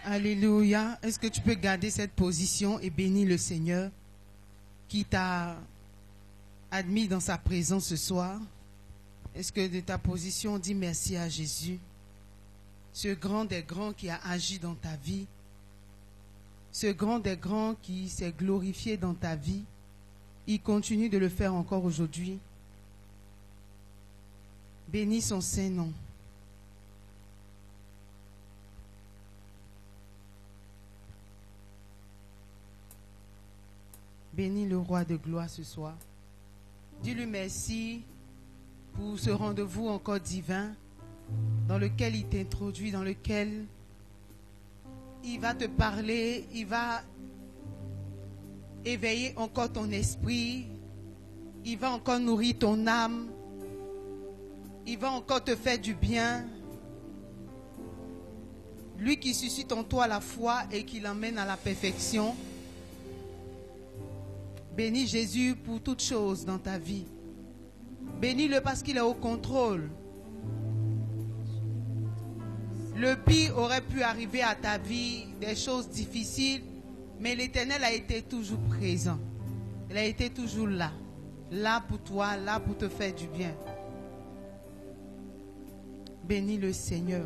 Alléluia. Est-ce que tu peux garder cette position et bénir le Seigneur qui t'a admis dans sa présence ce soir? Est-ce que de ta position, dis merci à Jésus, ce grand des grands qui a agi dans ta vie, ce grand des grands qui s'est glorifié dans ta vie, il continue de le faire encore aujourd'hui. Bénis son Saint-Nom. Bénis le roi de gloire ce soir. Dis-lui merci pour ce rendez-vous encore divin dans lequel il t'introduit, dans lequel il va te parler, il va éveiller encore ton esprit, il va encore nourrir ton âme, il va encore te faire du bien. Lui qui suscite en toi la foi et qui l'emmène à la perfection. Bénis Jésus pour toutes choses dans ta vie. Bénis-le parce qu'il est au contrôle. Le pire aurait pu arriver à ta vie, des choses difficiles, mais l'Éternel a été toujours présent. Il a été toujours là. Là pour toi, là pour te faire du bien. Bénis le Seigneur.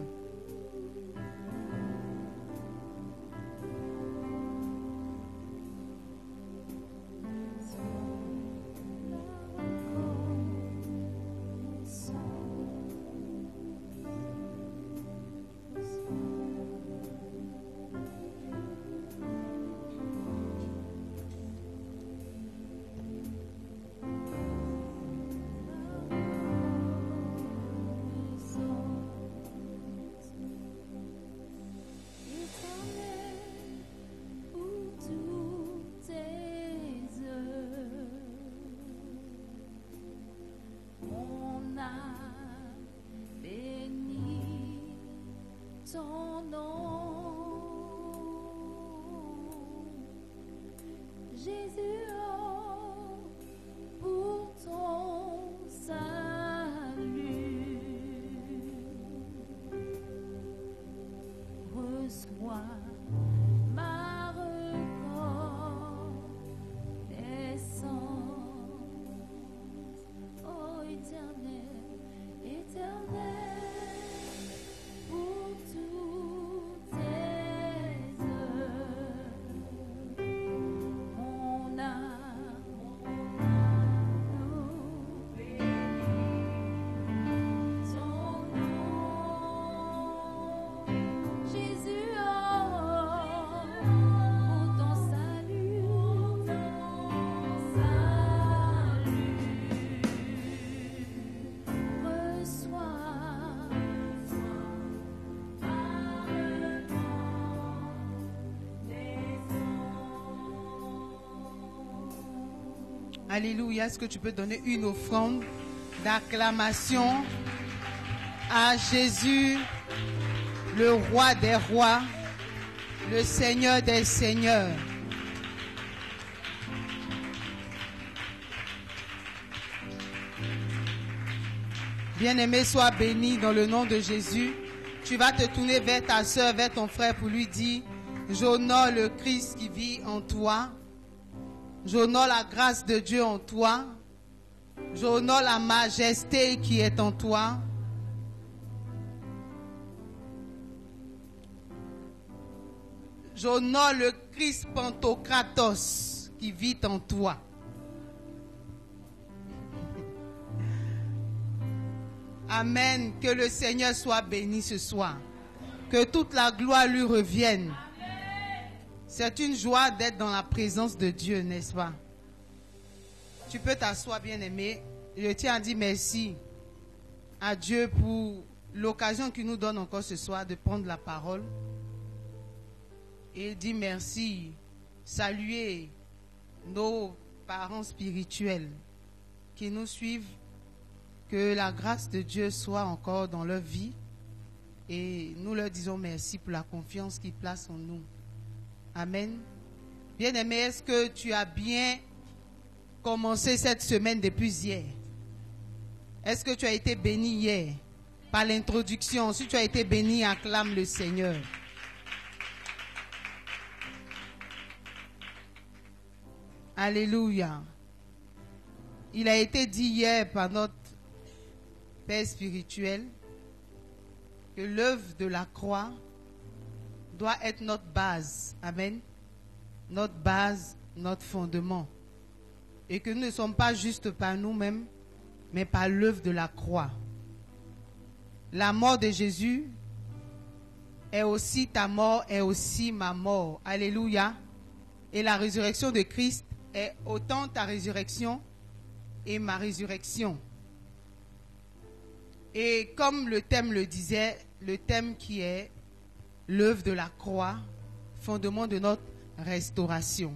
Alléluia. Est-ce que tu peux donner une offrande d'acclamation à Jésus, le roi des rois, le Seigneur des seigneurs? Bien-aimé, sois béni dans le nom de Jésus. Tu vas te tourner vers ta soeur, vers ton frère pour lui dire: j'honore le Christ qui vit en toi. J'honore la grâce de Dieu en toi. J'honore la majesté qui est en toi. J'honore le Christ Pantocratos qui vit en toi. Amen. Que le Seigneur soit béni ce soir. Que toute la gloire lui revienne. C'est une joie d'être dans la présence de Dieu, n'est-ce pas? Tu peux t'asseoir, bien-aimé. Je tiens à dire merci à Dieu pour l'occasion qu'il nous donne encore ce soir de prendre la parole. Et dire merci, saluer nos parents spirituels qui nous suivent. Que la grâce de Dieu soit encore dans leur vie. Et nous leur disons merci pour la confiance qu'ils placent en nous. Amen. Bien-aimé, est-ce que tu as bien commencé cette semaine depuis hier? Est-ce que tu as été béni hier par l'introduction? Si tu as été béni, acclame le Seigneur. Alléluia. Il a été dit hier par notre Père spirituel que l'œuvre de la croix doit être notre base. Amen. Notre base, notre fondement. Et que nous ne sommes pas juste par nous-mêmes, mais par l'œuvre de la croix. La mort de Jésus est aussi ta mort, est aussi ma mort. Alléluia. Et la résurrection de Christ est autant ta résurrection et ma résurrection. Et comme le thème le disait, le thème qui est l'œuvre de la croix, fondement de notre restauration.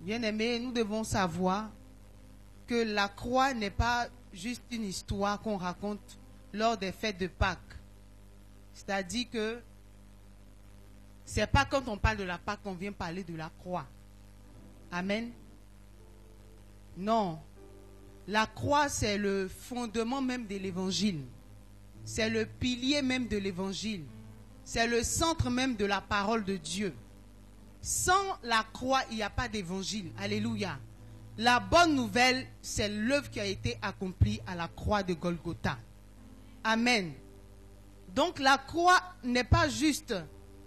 Bien-aimés, nous devons savoir que la croix n'est pas juste une histoire qu'on raconte lors des fêtes de Pâques. C'est-à-dire que c'est pas quand on parle de la Pâques qu'on vient parler de la croix. Amen. Non. La croix, c'est le fondement même de l'évangile. C'est le pilier même de l'évangile. C'est le centre même de la parole de Dieu. Sans la croix, il n'y a pas d'évangile. Alléluia. La bonne nouvelle, c'est l'œuvre qui a été accomplie à la croix de Golgotha. Amen. Donc la croix n'est pas juste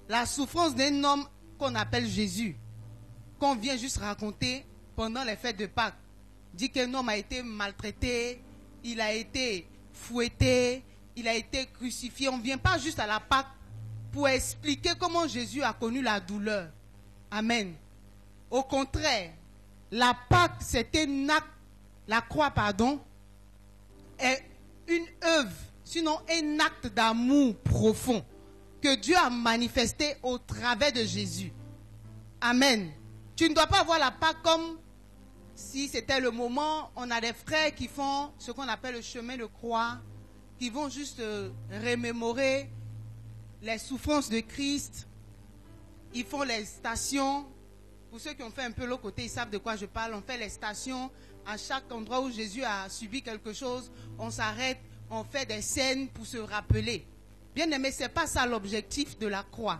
la souffrance d'un homme qu'on appelle Jésus, qu'on vient juste raconter pendant les fêtes de Pâques. Dit qu'un homme a été maltraité, il a été fouetté, il a été crucifié. On ne vient pas juste à la Pâques pour expliquer comment Jésus a connu la douleur. Amen. Au contraire, la Pâques, c'est un acte, la croix, pardon, est une œuvre, sinon un acte d'amour profond que Dieu a manifesté au travers de Jésus. Amen. Tu ne dois pas voir la Pâques comme si c'était le moment, on a des frères qui font ce qu'on appelle le chemin de croix, qui vont juste remémorer les souffrances de Christ. Ils font les stations. Pour ceux qui ont fait un peu l'autre côté, ils savent de quoi je parle. On fait les stations. À chaque endroit où Jésus a subi quelque chose, on s'arrête, on fait des scènes pour se rappeler. Bien aimé, ce n'est pas ça l'objectif de la croix.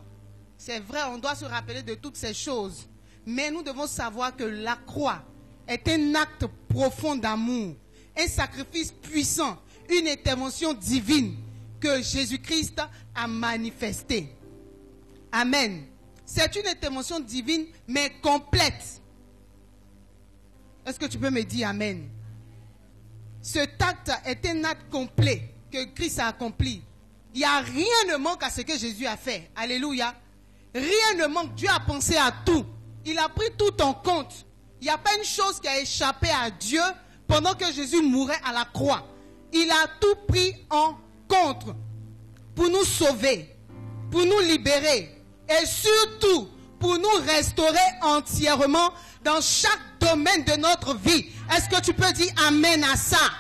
C'est vrai, on doit se rappeler de toutes ces choses. Mais nous devons savoir que la croix est un acte profond d'amour, un sacrifice puissant, une intervention divine que Jésus-Christ a manifesté. Amen. C'est une intervention divine, mais complète. Est-ce que tu peux me dire Amen? Cet acte est un acte complet que Christ a accompli. Il n'y a rien ne manque à ce que Jésus a fait. Alléluia. Rien ne manque. Dieu a pensé à tout. Il a pris tout en compte. Il n'y a pas une chose qui a échappé à Dieu pendant que Jésus mourait à la croix. Il a tout pris en compte pour nous sauver, pour nous libérer et surtout pour nous restaurer entièrement dans chaque domaine de notre vie. Est-ce que tu peux dire Amen à ça?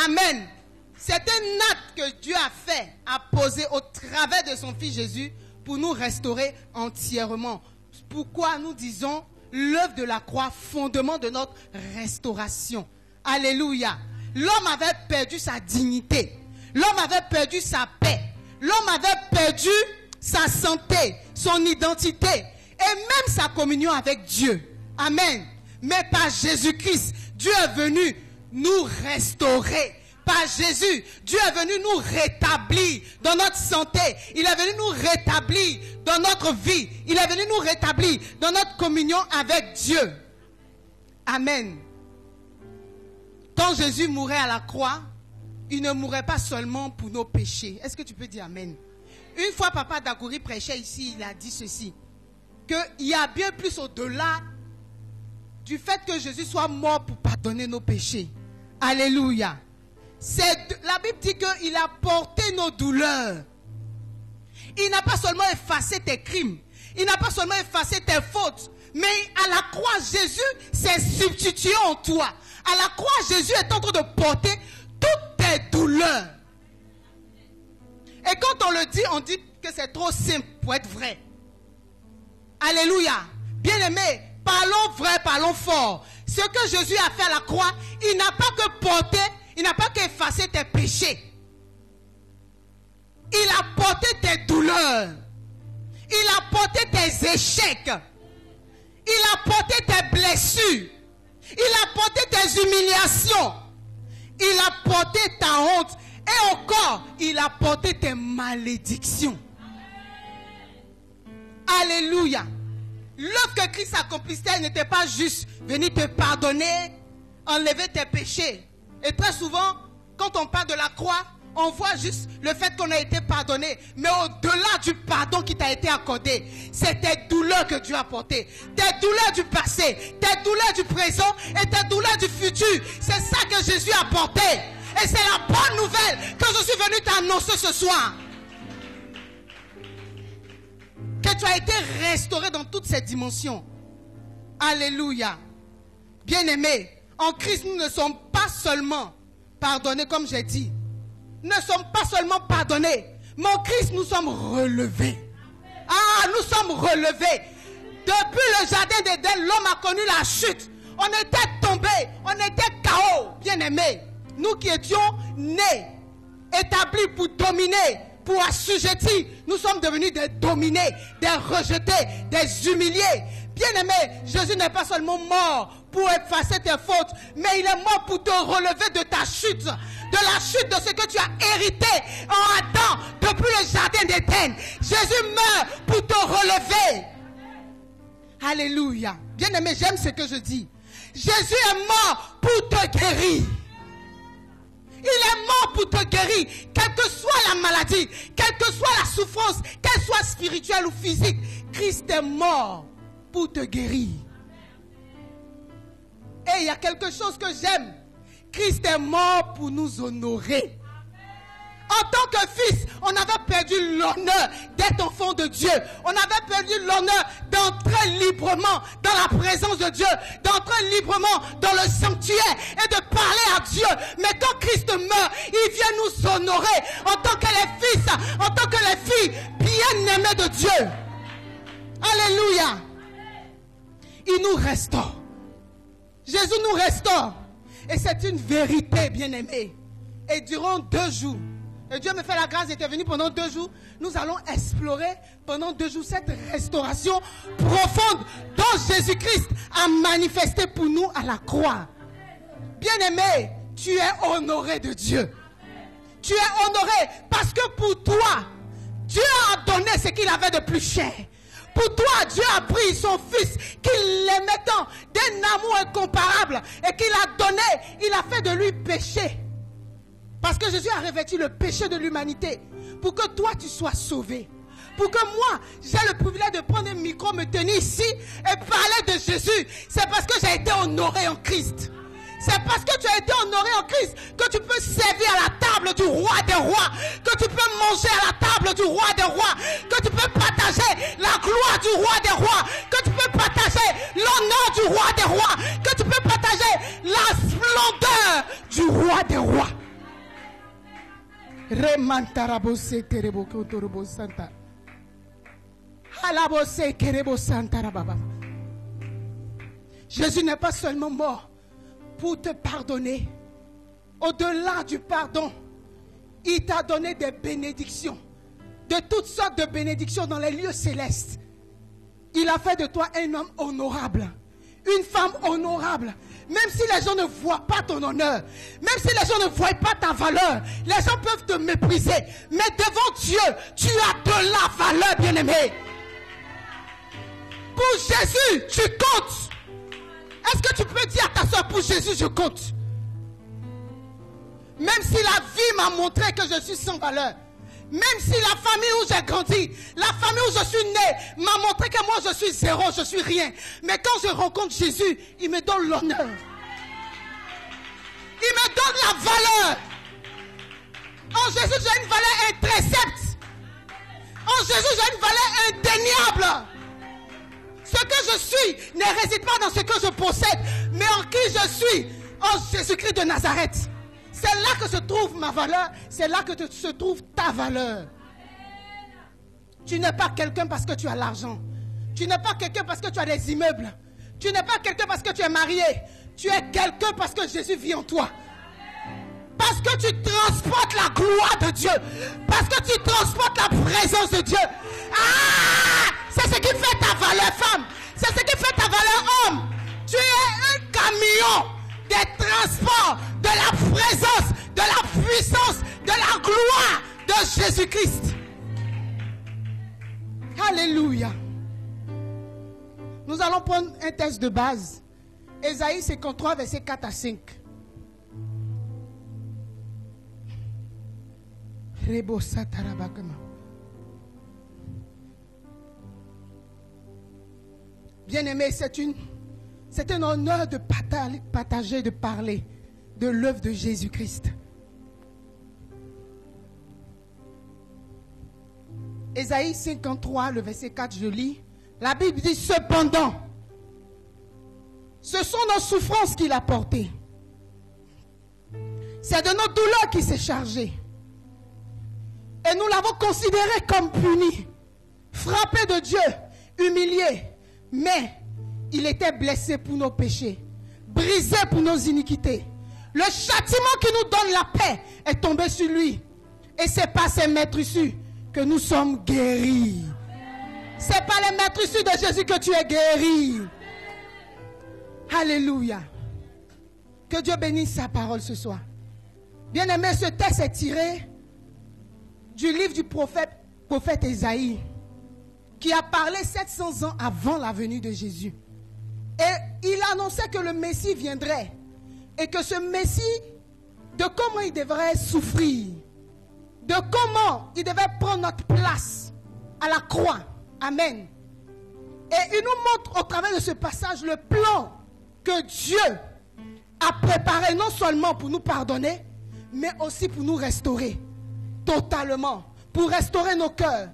Amen. C'est un acte que Dieu a fait, a posé au travers de son Fils Jésus pour nous restaurer entièrement. Pourquoi nous disons l'œuvre de la croix, fondement de notre restauration. Alléluia. L'homme avait perdu sa dignité. L'homme avait perdu sa paix. L'homme avait perdu sa santé, son identité et même sa communion avec Dieu. Amen. Mais par Jésus-Christ, Dieu est venu nous restaurer. Par Jésus, Dieu est venu nous rétablir dans notre santé. Il est venu nous rétablir dans notre vie. Il est venu nous rétablir dans notre communion avec Dieu. Amen. Quand Jésus mourait à la croix, il ne mourait pas seulement pour nos péchés. Est-ce que tu peux dire Amen? Une fois Papa Dakouri prêchait ici, il a dit ceci, qu'il y a bien plus au-delà du fait que Jésus soit mort pour pardonner nos péchés. Alléluia. La Bible dit qu'il a porté nos douleurs. Il n'a pas seulement effacé tes crimes. Il n'a pas seulement effacé tes fautes. Mais à la croix, Jésus s'est substitué en toi. À la croix, Jésus est en train de porter toutes tes douleurs. Et quand on le dit, on dit que c'est trop simple pour être vrai. Alléluia. Bien-aimés, parlons vrai, parlons fort. Ce que Jésus a fait à la croix, il n'a pas que porté, il n'a pas qu'effacé tes péchés. Il a porté tes douleurs. Il a porté tes échecs. Il a porté tes blessures. Il a porté tes humiliations. Il a porté ta honte. Et encore, il a porté tes malédictions. Alléluia. L'œuvre que Christ accomplissait n'était pas juste venir te pardonner, enlever tes péchés. Et très souvent, quand on parle de la croix, on voit juste le fait qu'on a été pardonné. Mais au-delà du pardon qui t'a été accordé, c'est tes douleurs que Dieu a portées. Tes douleurs du passé, tes douleurs du présent et tes douleurs du futur. C'est ça que Jésus a porté. Et c'est la bonne nouvelle que je suis venu t'annoncer ce soir. Que tu as été restauré dans toutes ces dimensions. Alléluia. Bien-aimés, en Christ, nous ne sommes pas seulement pardonnés, comme j'ai dit. Nous ne sommes pas seulement pardonnés, mais en Christ, nous sommes relevés. Ah, nous sommes relevés. Depuis le jardin d'Éden, l'homme a connu la chute. On était tombés, on était KO, bien-aimés. Nous qui étions nés, établis pour dominer, pour assujettir, nous sommes devenus des dominés, des rejetés, des humiliés. Bien-aimé, Jésus n'est pas seulement mort pour effacer tes fautes, mais il est mort pour te relever de ta chute, de la chute de ce que tu as hérité en Adam depuis le jardin d'Éden. Jésus meurt pour te relever. Alléluia. Bien-aimé, j'aime ce que je dis. Jésus est mort pour te guérir. Il est mort pour te guérir, quelle que soit la maladie, quelle que soit la souffrance, qu'elle soit spirituelle ou physique. Christ est mort pour te guérir. Et il y a quelque chose que j'aime. Christ est mort pour nous honorer. En tant que fils, on avait perdu l'honneur d'être enfant de Dieu. On avait perdu l'honneur d'entrer librement dans la présence de Dieu, d'entrer librement dans le sanctuaire et de parler à Dieu. Mais quand Christ meurt, il vient nous honorer en tant que les fils, en tant que les filles bien-aimées de Dieu. Alléluia. Il nous restaure. Jésus nous restaure. Et c'est une vérité, bien-aimée. Et durant 2 jours, et Dieu me fait la grâce d'être venu pendant 2 jours. Nous allons explorer pendant 2 jours cette restauration profonde dont Jésus-Christ a manifesté pour nous à la croix. Bien-aimé, tu es honoré de Dieu. Tu es honoré parce que pour toi, Dieu a donné ce qu'il avait de plus cher. Pour toi, Dieu a pris son fils qu'il l'aimait tant, d'un amour incomparable et qu'il a donné, il a fait de lui péché. Parce que Jésus a revêtu le péché de l'humanité pour que toi tu sois sauvé. Pour que moi, j'ai le privilège de prendre un micro, me tenir ici et parler de Jésus. C'est parce que j'ai été honoré en Christ. C'est parce que tu as été honoré en Christ que tu peux servir à la table du roi des rois, que tu peux manger à la table du roi des rois, que tu peux partager la gloire du roi des rois, que tu peux partager l'honneur du roi des rois, que tu peux partager la splendeur du roi des rois. Remantarabose terebo kotorobo santa. Alabose kerebo santa rababa. Jésus n'est pas seulement mort pour te pardonner. Au-delà du pardon, il t'a donné des bénédictions, de toutes sortes de bénédictions dans les lieux célestes. Il a fait de toi un homme honorable, une femme honorable. Même si les gens ne voient pas ton honneur, même si les gens ne voient pas ta valeur, les gens peuvent te mépriser. Mais devant Dieu, tu as de la valeur, bien-aimé. Pour Jésus, tu comptes. Est-ce que tu peux dire à ta soeur, pour Jésus, je compte? Même si la vie m'a montré que je suis sans valeur, même si la famille où j'ai grandi, la famille où je suis né, m'a montré que moi je suis zéro, je suis rien. Mais quand je rencontre Jésus, il me donne l'honneur. Il me donne la valeur. En Jésus, j'ai une valeur intrinsèque. En Jésus, j'ai une valeur indéniable. Ce que je suis ne réside pas dans ce que je possède, mais en qui je suis, en Jésus-Christ de Nazareth. C'est là que se trouve ma valeur, c'est là que se trouve ta valeur. Tu n'es pas quelqu'un parce que tu as l'argent. Tu n'es pas quelqu'un parce que tu as des immeubles. Tu n'es pas quelqu'un parce que tu es marié. Tu es quelqu'un parce que Jésus vit en toi. Parce que tu transportes la gloire de Dieu. Parce que tu transportes la présence de Dieu. Ah! C'est ce qui fait ta valeur, femme. C'est ce qui fait ta valeur, de Jésus-Christ. Alléluia. Nous allons prendre un texte de base. Ésaïe 53, versets 4 à 5. Bien-aimé, c'est un honneur de partager, de parler de l'œuvre de Jésus-Christ. Ésaïe 53, le verset 4, je lis. La Bible dit, cependant, ce sont nos souffrances qu'il a portées. C'est de nos douleurs qu'il s'est chargé. Et nous l'avons considéré comme puni, frappé de Dieu, humilié. Mais il était blessé pour nos péchés, brisé pour nos iniquités. Le châtiment qui nous donne la paix est tombé sur lui. Et c'est par ses maîtresses que nous sommes guéris. C'est par les maîtresses de Jésus que tu es guéri. Alléluia. Que Dieu bénisse sa parole ce soir. Bien-aimé, ce texte est tiré du livre du prophète Ésaïe, qui a parlé 700 ans avant la venue de Jésus. Et il annonçait que le Messie viendrait. Et que ce Messie, de comment il devrait souffrir, de comment il devait prendre notre place à la croix. Amen. Et il nous montre au travers de ce passage le plan que Dieu a préparé non seulement pour nous pardonner, mais aussi pour nous restaurer totalement, pour restaurer nos cœurs,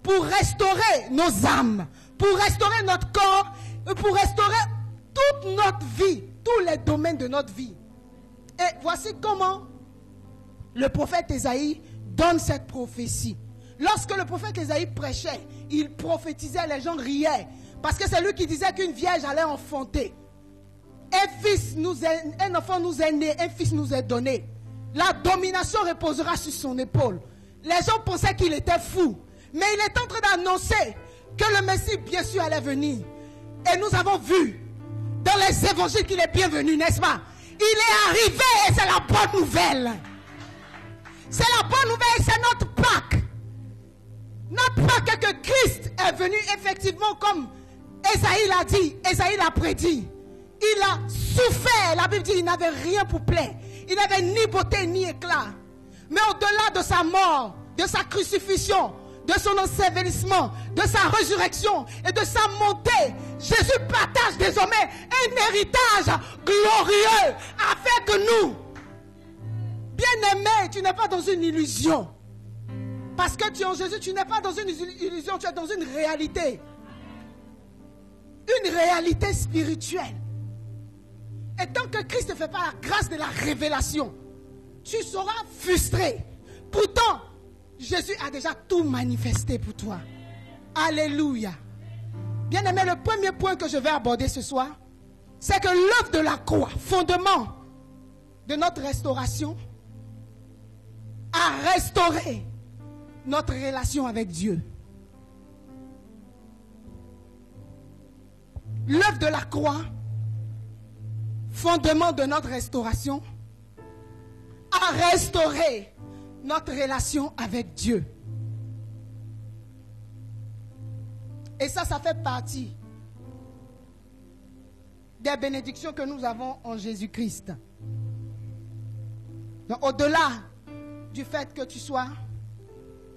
pour restaurer nos âmes, pour restaurer notre corps, pour restaurer toute notre vie, tous les domaines de notre vie. Et voici comment le prophète Ésaïe donne cette prophétie. Lorsque le prophète Ésaïe prêchait, il prophétisait, les gens riaient, parce que c'est lui qui disait qu'une vierge allait enfanter. Un enfant nous est né, un fils nous est donné. La domination reposera sur son épaule. Les gens pensaient qu'il était fou, mais il est en train d'annoncer que le Messie, bien sûr, allait venir. Et nous avons vu dans les évangiles qu'il est bienvenu, n'est-ce pas? Il est arrivé et c'est la bonne nouvelle. C'est la bonne nouvelle, c'est notre Pâques. Notre Pâques est que Christ est venu effectivement comme Ésaïe l'a dit, Ésaïe l'a prédit. Il a souffert, la Bible dit qu'il n'avait rien pour plaire. Il n'avait ni beauté ni éclat. Mais au-delà de sa mort, de sa crucifixion, de son ensevelissement, de sa résurrection et de sa montée, Jésus partage désormais un héritage glorieux avec nous. Bien-aimé, tu n'es pas dans une illusion. Parce que tu es en Jésus, tu n'es pas dans une illusion, tu es dans une réalité. Une réalité spirituelle. Et tant que Christ ne fait pas la grâce de la révélation, tu seras frustré. Pourtant, Jésus a déjà tout manifesté pour toi. Alléluia. Bien-aimé, le premier point que je vais aborder ce soir, c'est que l'œuvre de la croix, fondement de notre restauration, a restauré notre relation avec Dieu. L'œuvre de la croix, fondement de notre restauration, a restauré notre relation avec Dieu. Et ça fait partie des bénédictions que nous avons en Jésus-Christ. Donc, au-delà du fait que tu sois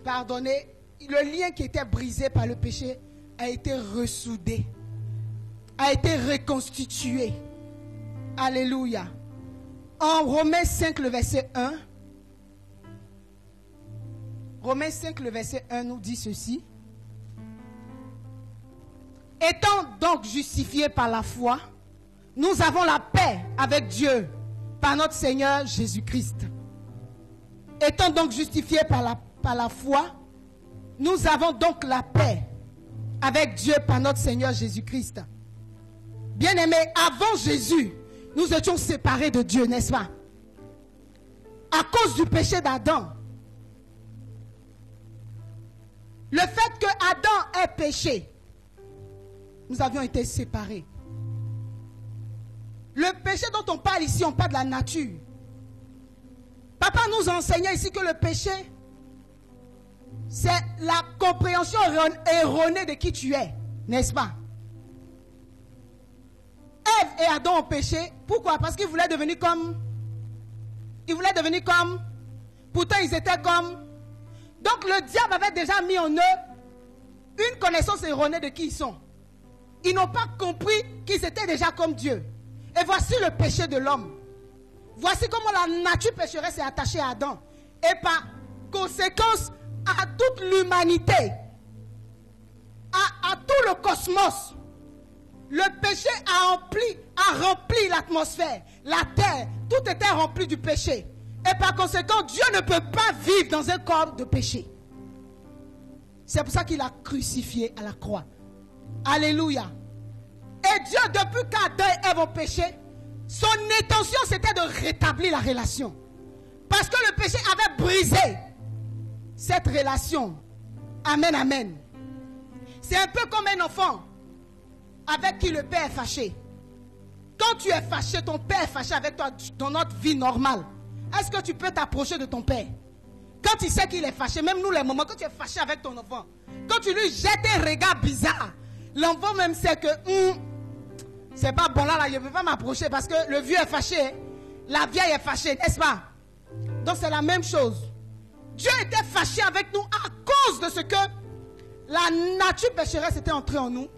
pardonné, le lien qui était brisé par le péché a été ressoudé, a été reconstitué. Alléluia. En Romains 5, le verset 1, Romains 5, le verset 1 nous dit ceci. Étant donc justifiés par la foi, nous avons la paix avec Dieu par notre Seigneur Jésus-Christ. Étant donc justifiés par la foi, nous avons donc la paix avec Dieu par notre Seigneur Jésus-Christ. Bien-aimés, avant Jésus, nous étions séparés de Dieu, n'est-ce pas? À cause du péché d'Adam. Le fait que Adam ait péché, nous avions été séparés. Le péché dont on parle ici, on parle de la nature. Papa nous enseignait ici que le péché c'est la compréhension erronée de qui tu es, n'est-ce pas? Ève et Adam ont péché. Pourquoi? Parce qu'ils voulaient devenir comme. Pourtant ils étaient comme. Donc le diable avait déjà mis en eux une connaissance erronée de qui ils sont. Ils n'ont pas compris qu'ils étaient déjà comme Dieu. Et voici le péché de l'homme. Voici comment la nature pécheresse s'est attachée à Adam. Et par conséquence à toute l'humanité, à tout le cosmos, le péché a rempli l'atmosphère, la terre, tout était rempli du péché. Et par conséquent, Dieu ne peut pas vivre dans un corps de péché. C'est pour ça qu'il a crucifié à la croix. Alléluia. Et Dieu, depuis qu'Adam et Ève ont péché, son intention c'était de rétablir la relation. Parce que le péché avait brisé cette relation. Amen, amen. C'est un peu comme un enfant avec qui le père est fâché. Quand tu es fâché, ton père est fâché avec toi dans notre vie normale. Est-ce que tu peux t'approcher de ton père? Quand tu sais qu'il est fâché, même nous les moments, quand tu es fâché avec ton enfant, quand tu lui jettes un regard bizarre, l'enfant même sait que c'est pas bon là, je ne peux pas m'approcher parce que le vieux est fâché, la vieille est fâchée, n'est-ce pas? Donc c'est la même chose. Dieu était fâché avec nous à cause de ce que la nature pécheresse était entrée en nous,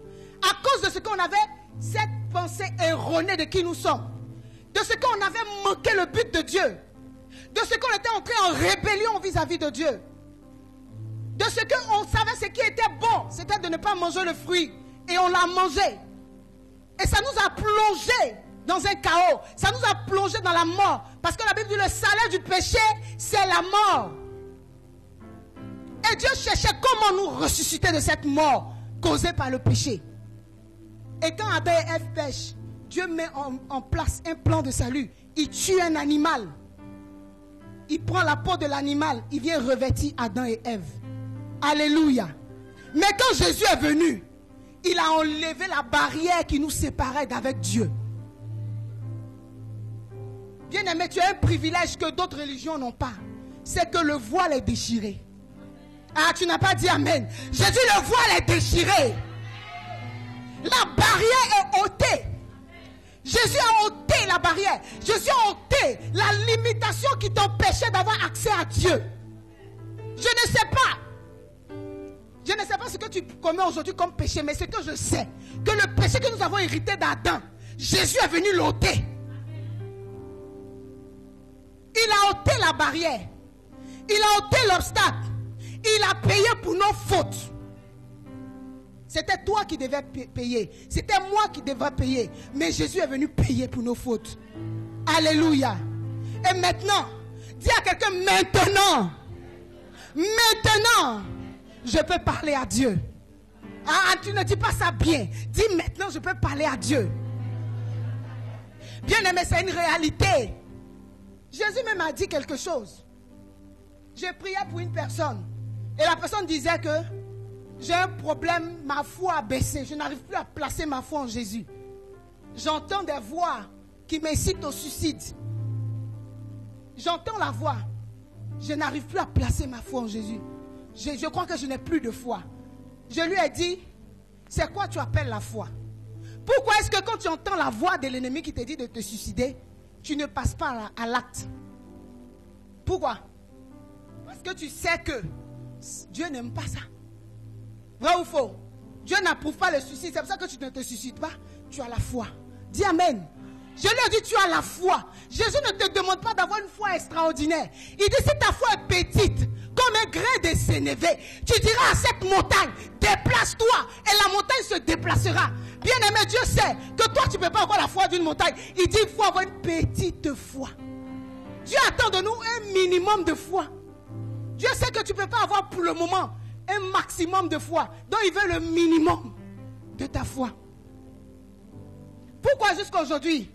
à cause de ce qu'on avait cette pensée erronée de qui nous sommes, de ce qu'on avait manqué le but de Dieu, de ce qu'on était entré en rébellion vis-à-vis de Dieu, de ce qu'on savait ce qui était bon, c'était de ne pas manger le fruit, et on l'a mangé. Et ça nous a plongé dans un chaos, ça nous a plongé dans la mort, parce que la Bible dit le salaire du péché, c'est la mort. Et Dieu cherchait comment nous ressusciter de cette mort causée par le péché. Et quand Adam et Ève pêchent, Dieu met en place un plan de salut. Il tue un animal. Il prend la peau de l'animal. Il vient revêtir Adam et Ève. Alléluia. Mais quand Jésus est venu, il a enlevé la barrière qui nous séparait d'avec Dieu. Bien-aimé, tu as un privilège que d'autres religions n'ont pas. C'est que le voile est déchiré. Ah, tu n'as pas dit amen. J'ai dit le voile est déchiré. La barrière est ôtée. Jésus a ôté la barrière. Jésus a ôté la limitation qui t'empêchait d'avoir accès à Dieu. Je ne sais pas ce que tu commets aujourd'hui comme péché, mais ce que je sais, que le péché que nous avons hérité d'Adam, Jésus est venu l'ôter. Il a ôté la barrière. Il a ôté l'obstacle. Il a payé pour nos fautes. C'était toi qui devais payer. C'était moi qui devais payer. Mais Jésus est venu payer pour nos fautes. Alléluia. Et maintenant, dis à quelqu'un, maintenant, je peux parler à Dieu. Ah, tu ne dis pas ça bien. Dis maintenant, je peux parler à Dieu. Bien aimé, c'est une réalité. Jésus même a dit quelque chose. J'ai prié pour une personne. Et la personne disait que j'ai un problème, ma foi a baissé. Je n'arrive plus à placer ma foi en Jésus. J'entends des voix qui m'incitent au suicide. J'entends la voix. Je n'arrive plus à placer ma foi en Jésus. Je crois que je n'ai plus de foi. Je lui ai dit, c'est quoi tu appelles la foi? Pourquoi est-ce que quand tu entends la voix de l'ennemi qui te dit de te suicider, tu ne passes pas à l'acte? Pourquoi? Parce que tu sais que Dieu n'aime pas ça. Vrai ou faux? Dieu n'approuve pas le suicide. C'est pour ça que tu ne te suicides pas. Tu as la foi. Dis amen. Je lui ai dit, tu as la foi. Jésus ne te demande pas d'avoir une foi extraordinaire. Il dit, si ta foi est petite, comme un grain de sénévé, tu diras à cette montagne, déplace-toi, et la montagne se déplacera. Bien aimé, Dieu sait que toi, tu ne peux pas avoir la foi d'une montagne. Il dit, il faut avoir une petite foi. Dieu attend de nous un minimum de foi. Dieu sait que tu ne peux pas avoir pour le moment un maximum de foi. Donc il veut le minimum de ta foi. Pourquoi jusqu'à aujourd'hui,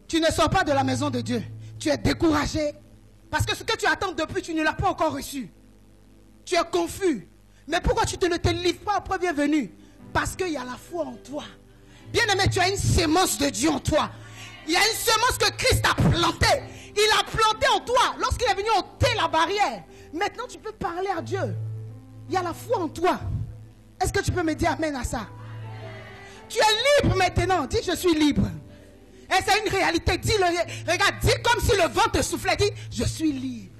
tu ne sors pas de la maison de Dieu? Tu es découragé. Parce que ce que tu attends depuis, tu ne l'as pas encore reçu. Tu es confus. Mais pourquoi tu ne te livres pas au premier venu? Parce qu'il y a la foi en toi. Bien aimé, tu as une sémence de Dieu en toi. Il y a une semence que Christ a plantée. Il a planté en toi lorsqu'il est venu ôter la barrière. Maintenant, tu peux parler à Dieu. Il y a la foi en toi. Est-ce que tu peux me dire amen à ça? Tu es libre maintenant. Dis, je suis libre. Et c'est une réalité. Dis-le. Regarde, dis comme si le vent te soufflait. Dis, je suis libre.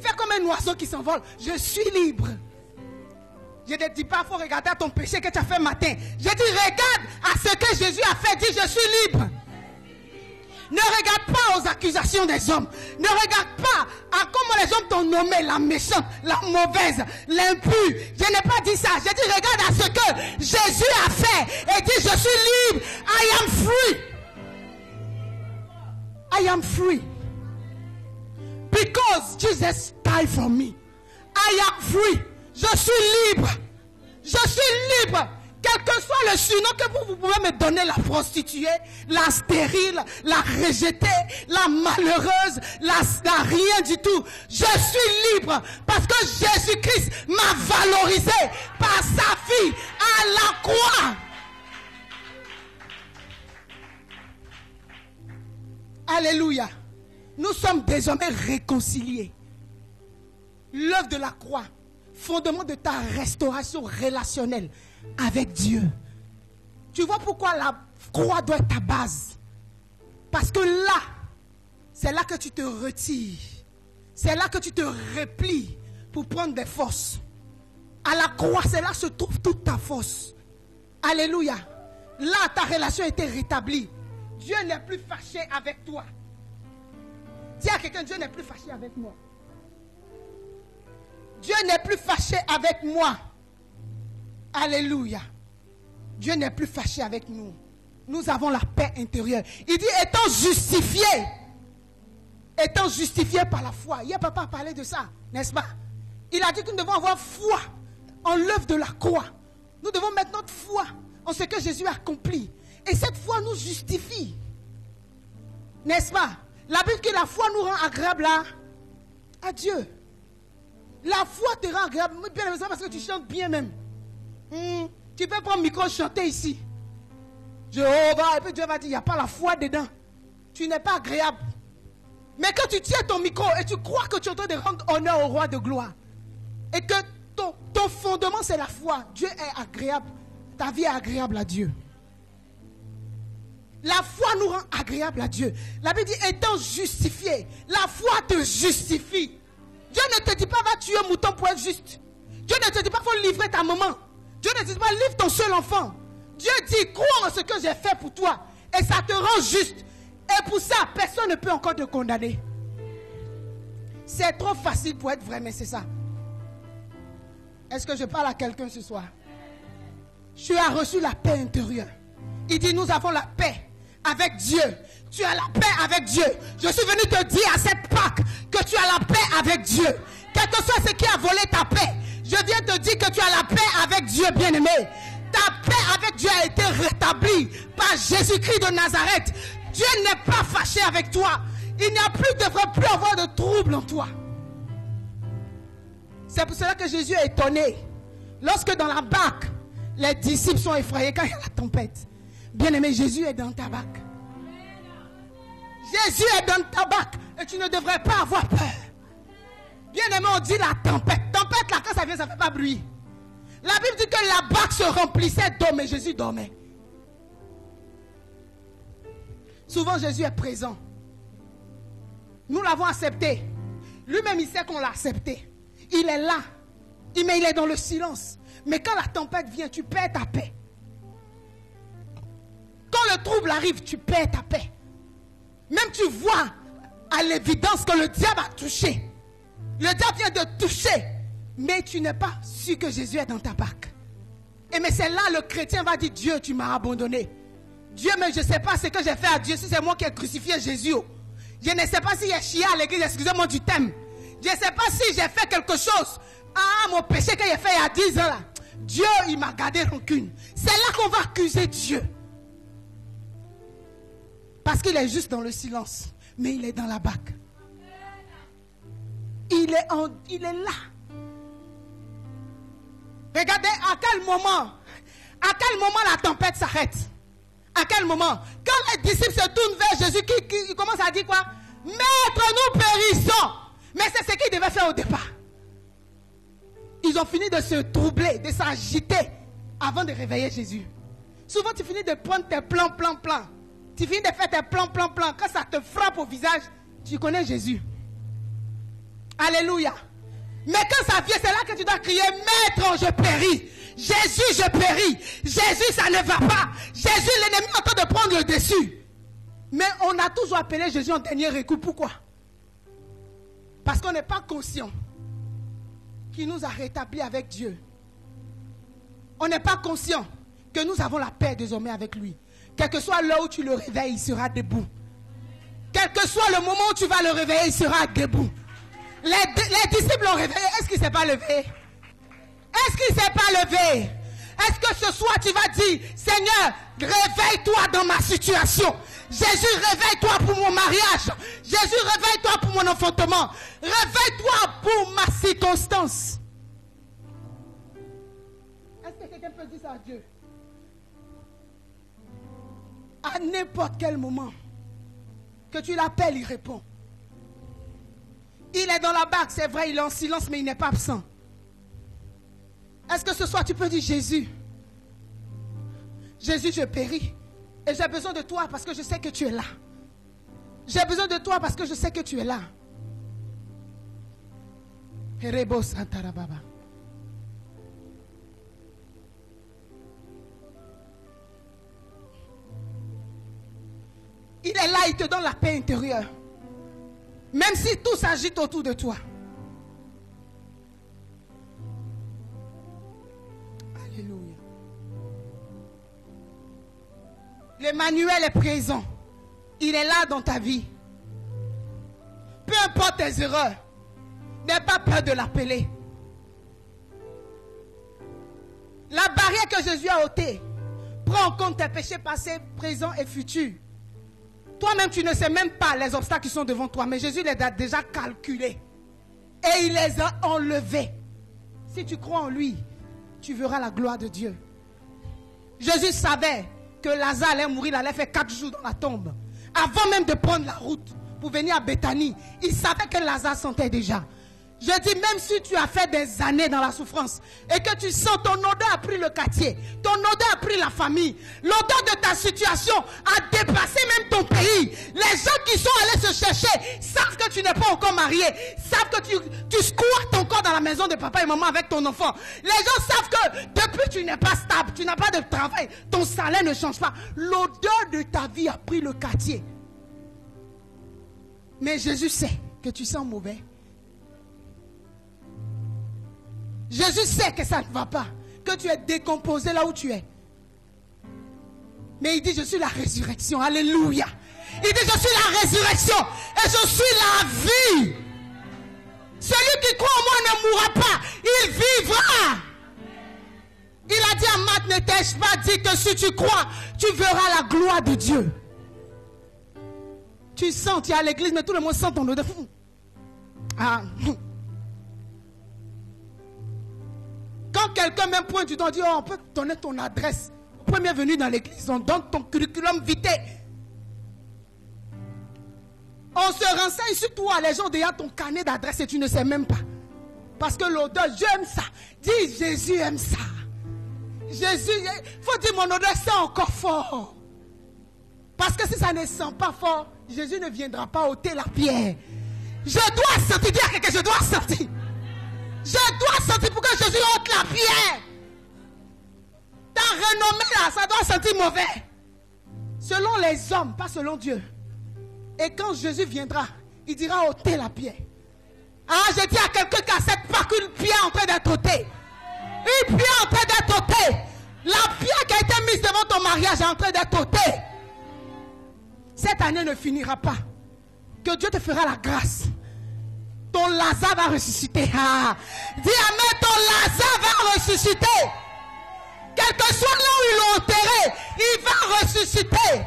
Fais comme un oiseau qui s'envole. Je suis libre. Je ne dis pas, il faut regarder à ton péché que tu as fait matin. Je dis, regarde à ce que Jésus a fait. Dis, je suis libre. Ne regarde pas aux accusations des hommes. Ne regarde pas à comment les hommes t'ont nommé, la méchante, la mauvaise, l'impure. Je n'ai pas dit ça. J'ai dit, regarde à ce que Jésus a fait. Et dis, je suis libre. I am free. I am free. Because Jesus died for me. I am free. Je suis libre. Je suis libre. Quel que soit le surnom que vous pouvez me donner, la prostituée, la stérile, la rejetée, la malheureuse, la rien du tout. Je suis libre parce que Jésus-Christ m'a valorisé par sa vie à la croix. Alléluia. Nous sommes désormais réconciliés. L'œuvre de la croix, fondement de ta restauration relationnelle avec Dieu. Tu vois pourquoi la croix doit être ta base? Parce que là, c'est là que tu te retires. C'est là que tu te replies pour prendre des forces. À la croix, c'est là que se trouve toute ta force. Alléluia. Là, ta relation a été rétablie. Dieu n'est plus fâché avec toi. Dis à quelqu'un, Dieu n'est plus fâché avec moi. Dieu n'est plus fâché avec moi. Alléluia. Dieu n'est plus fâché avec nous. Nous avons la paix intérieure. Il dit, étant justifiés par la foi. Hier, papa a parlé de ça, n'est-ce pas? Il a dit que nous devons avoir foi en l'œuvre de la croix. Nous devons mettre notre foi en ce que Jésus a accompli. Et cette foi nous justifie. N'est-ce pas? La Bible dit que la foi nous rend agréable à Dieu. La foi te rend agréable. Bien aimé, parce que tu chantes bien même. Tu peux prendre le micro et chanter ici. Jéhovah, et puis Dieu va dire, il n'y a pas la foi dedans. Tu n'es pas agréable. Mais quand tu tiens ton micro et tu crois que tu es en train de rendre honneur au roi de gloire, et que ton fondement c'est la foi, Dieu est agréable. Ta vie est agréable à Dieu. La foi nous rend agréable à Dieu. La Bible dit, étant justifié, la foi te justifie. Dieu ne te dit pas, va tuer un mouton pour être juste. Dieu ne te dit pas, il faut livrer ta maman. Dieu ne te dit pas, livre ton seul enfant. Dieu dit, crois en ce que j'ai fait pour toi. Et ça te rend juste. Et pour ça, personne ne peut encore te condamner. C'est trop facile pour être vrai, mais c'est ça. Est-ce que je parle à quelqu'un ce soir? Tu as reçu la paix intérieure. Il dit, nous avons la paix avec Dieu. Tu as la paix avec Dieu. Je suis venu te dire à cette Pâque que tu as la paix avec Dieu. Quel que soit ce qui a volé ta paix, je viens te dire que tu as la paix avec Dieu, bien-aimé. Ta paix avec Dieu a été rétablie par Jésus-Christ de Nazareth. Dieu n'est pas fâché avec toi. Il n'y a plus, devrait plus avoir de trouble en toi. C'est pour cela que Jésus est étonné. Lorsque dans la barque, les disciples sont effrayés quand il y a la tempête. Bien-aimé, Jésus est dans ta barque. Jésus est dans ta barque et tu ne devrais pas avoir peur. Bien-aimé, on dit la tempête. Tempête, là, quand ça vient, ça ne fait pas bruit. La Bible dit que la barque se remplissait d'eau, mais Jésus dormait. Souvent, Jésus est présent. Nous l'avons accepté. Lui-même, il sait qu'on l'a accepté. Il est là. Mais il est dans le silence. Mais quand la tempête vient, tu perds ta paix. Quand le trouble arrive, tu perds ta paix. Même tu vois à l'évidence que le diable a touché. Le diable vient de toucher. Mais tu n'es pas sûr que Jésus est dans ta barque. Et mais c'est là le chrétien va dire, Dieu, tu m'as abandonné. Dieu, mais je ne sais pas ce que j'ai fait à Dieu. Si c'est moi qui ai crucifié Jésus. Je ne sais pas s'il y a chié à l'église. Excusez-moi du thème. Je ne sais pas si j'ai fait quelque chose. Ah, mon péché que j'ai fait il y a 10 ans là. Dieu, il m'a gardé rancune. C'est là qu'on va accuser Dieu. Parce qu'il est juste dans le silence. Mais il est dans la barque. Il est là. Regardez à quel moment la tempête s'arrête. À quel moment? Quand les disciples se tournent vers Jésus, qui commence à dire quoi? Maître, nous périssons. Mais c'est ce qu'il devait faire au départ. ils ont fini de se troubler, de s'agiter avant de réveiller Jésus. Souvent, tu finis de prendre tes plans. Tu finis de faire tes plans. Quand ça te frappe au visage, tu connais Jésus. Alléluia. Mais quand ça vient, c'est là que tu dois crier, Maître, je péris. Jésus, je péris. Jésus, ça ne va pas. Jésus, l'ennemi est en train de prendre le dessus. Mais on a toujours appelé Jésus en dernier recours. Pourquoi? Parce qu'on n'est pas conscient qu'il nous a rétablis avec Dieu. On n'est pas conscient que nous avons la paix désormais avec lui. Quel que soit l'heure où tu le réveilles, il sera debout. Quel que soit le moment où tu vas le réveiller, il sera debout. Les disciples l'ont réveillé. Est-ce qu'il ne s'est pas levé? Est-ce qu'il ne s'est pas levé? Est-ce que ce soir tu vas dire, Seigneur, réveille-toi dans ma situation. Jésus, réveille-toi pour mon mariage. Jésus, réveille-toi pour mon enfantement. Réveille-toi pour ma circonstance. Est-ce que quelqu'un peut dire ça à Dieu? À n'importe quel moment que tu l'appelles, il répond. Il est dans la barque, c'est vrai, il est en silence, mais il n'est pas absent. Est-ce que ce soir tu peux dire, Jésus, je péris. Et j'ai besoin de toi parce que je sais que tu es là. J'ai besoin de toi parce que je sais que tu es là. Herebo Santarababa. Il est là, il te donne la paix intérieure. Même si tout s'agite autour de toi. Alléluia. L'Emmanuel est présent. Il est là dans ta vie. Peu importe tes erreurs, n'aie pas peur de l'appeler. La barrière que Jésus a ôtée prend en compte tes péchés passés, présents et futurs. Toi-même, tu ne sais même pas les obstacles qui sont devant toi, mais Jésus les a déjà calculés. Et il les a enlevés. Si tu crois en lui, tu verras la gloire de Dieu. Jésus savait que Lazare allait mourir, il allait faire 4 jours dans la tombe. Avant même de prendre la route pour venir à Béthanie, il savait que Lazare sentait déjà. Je dis, même si tu as fait des années dans la souffrance et que tu sens ton odeur a pris le quartier, ton odeur a pris la famille, l'odeur de ta situation a dépassé même ton pays. Les gens qui sont allés se chercher savent que tu n'es pas encore marié, savent que tu squattes encore dans la maison de papa et maman avec ton enfant. Les gens savent que depuis tu n'es pas stable, tu n'as pas de travail, ton salaire ne change pas. L'odeur de ta vie a pris le quartier. Mais Jésus sait que tu sens mauvais. Jésus sait que ça ne va pas, que tu es décomposé là où tu es. Mais il dit, je suis la résurrection. Alléluia. Il dit, je suis la résurrection et je suis la vie. Celui qui croit en moi ne mourra pas, il vivra. Il a dit à Marc, ne t'ai-je pas dit que si tu crois, tu verras la gloire de Dieu. Tu sens, tu es à l'église, mais tout le monde sent ton odeur. Ah. Quand quelqu'un même pointe du doigt, dit, oh, on peut te donner ton adresse. Premier venu dans l'église, on donne ton curriculum vitae. On se renseigne sur toi, les gens derrière ton carnet d'adresse et tu ne sais même pas. Parce que l'odeur, j'aime ça. Dis, Jésus aime ça. Jésus, il faut dire, mon odeur sent encore fort. Parce que si ça ne sent pas fort, Jésus ne viendra pas ôter la pierre. Je dois sentir, dire à quelqu'un, je dois sentir. Je dois sentir pour que Jésus ôte la pierre. Ta renommée là, ça doit sentir mauvais. Selon les hommes, pas selon Dieu. Et quand Jésus viendra, il dira ôter la pierre. Ah, je dis à quelqu'un qui a cette pas qu'une pierre en train d'être ôtée. Une pierre en train d'être ôtée. La pierre qui a été mise devant ton mariage est en train d'être ôtée. Cette année ne finira pas. Que Dieu te fera la grâce. Ton Lazare va ressusciter. Ah. Dis amen, ton Lazare va ressusciter. Quel que soit là où ils l'ont enterré, il va ressusciter.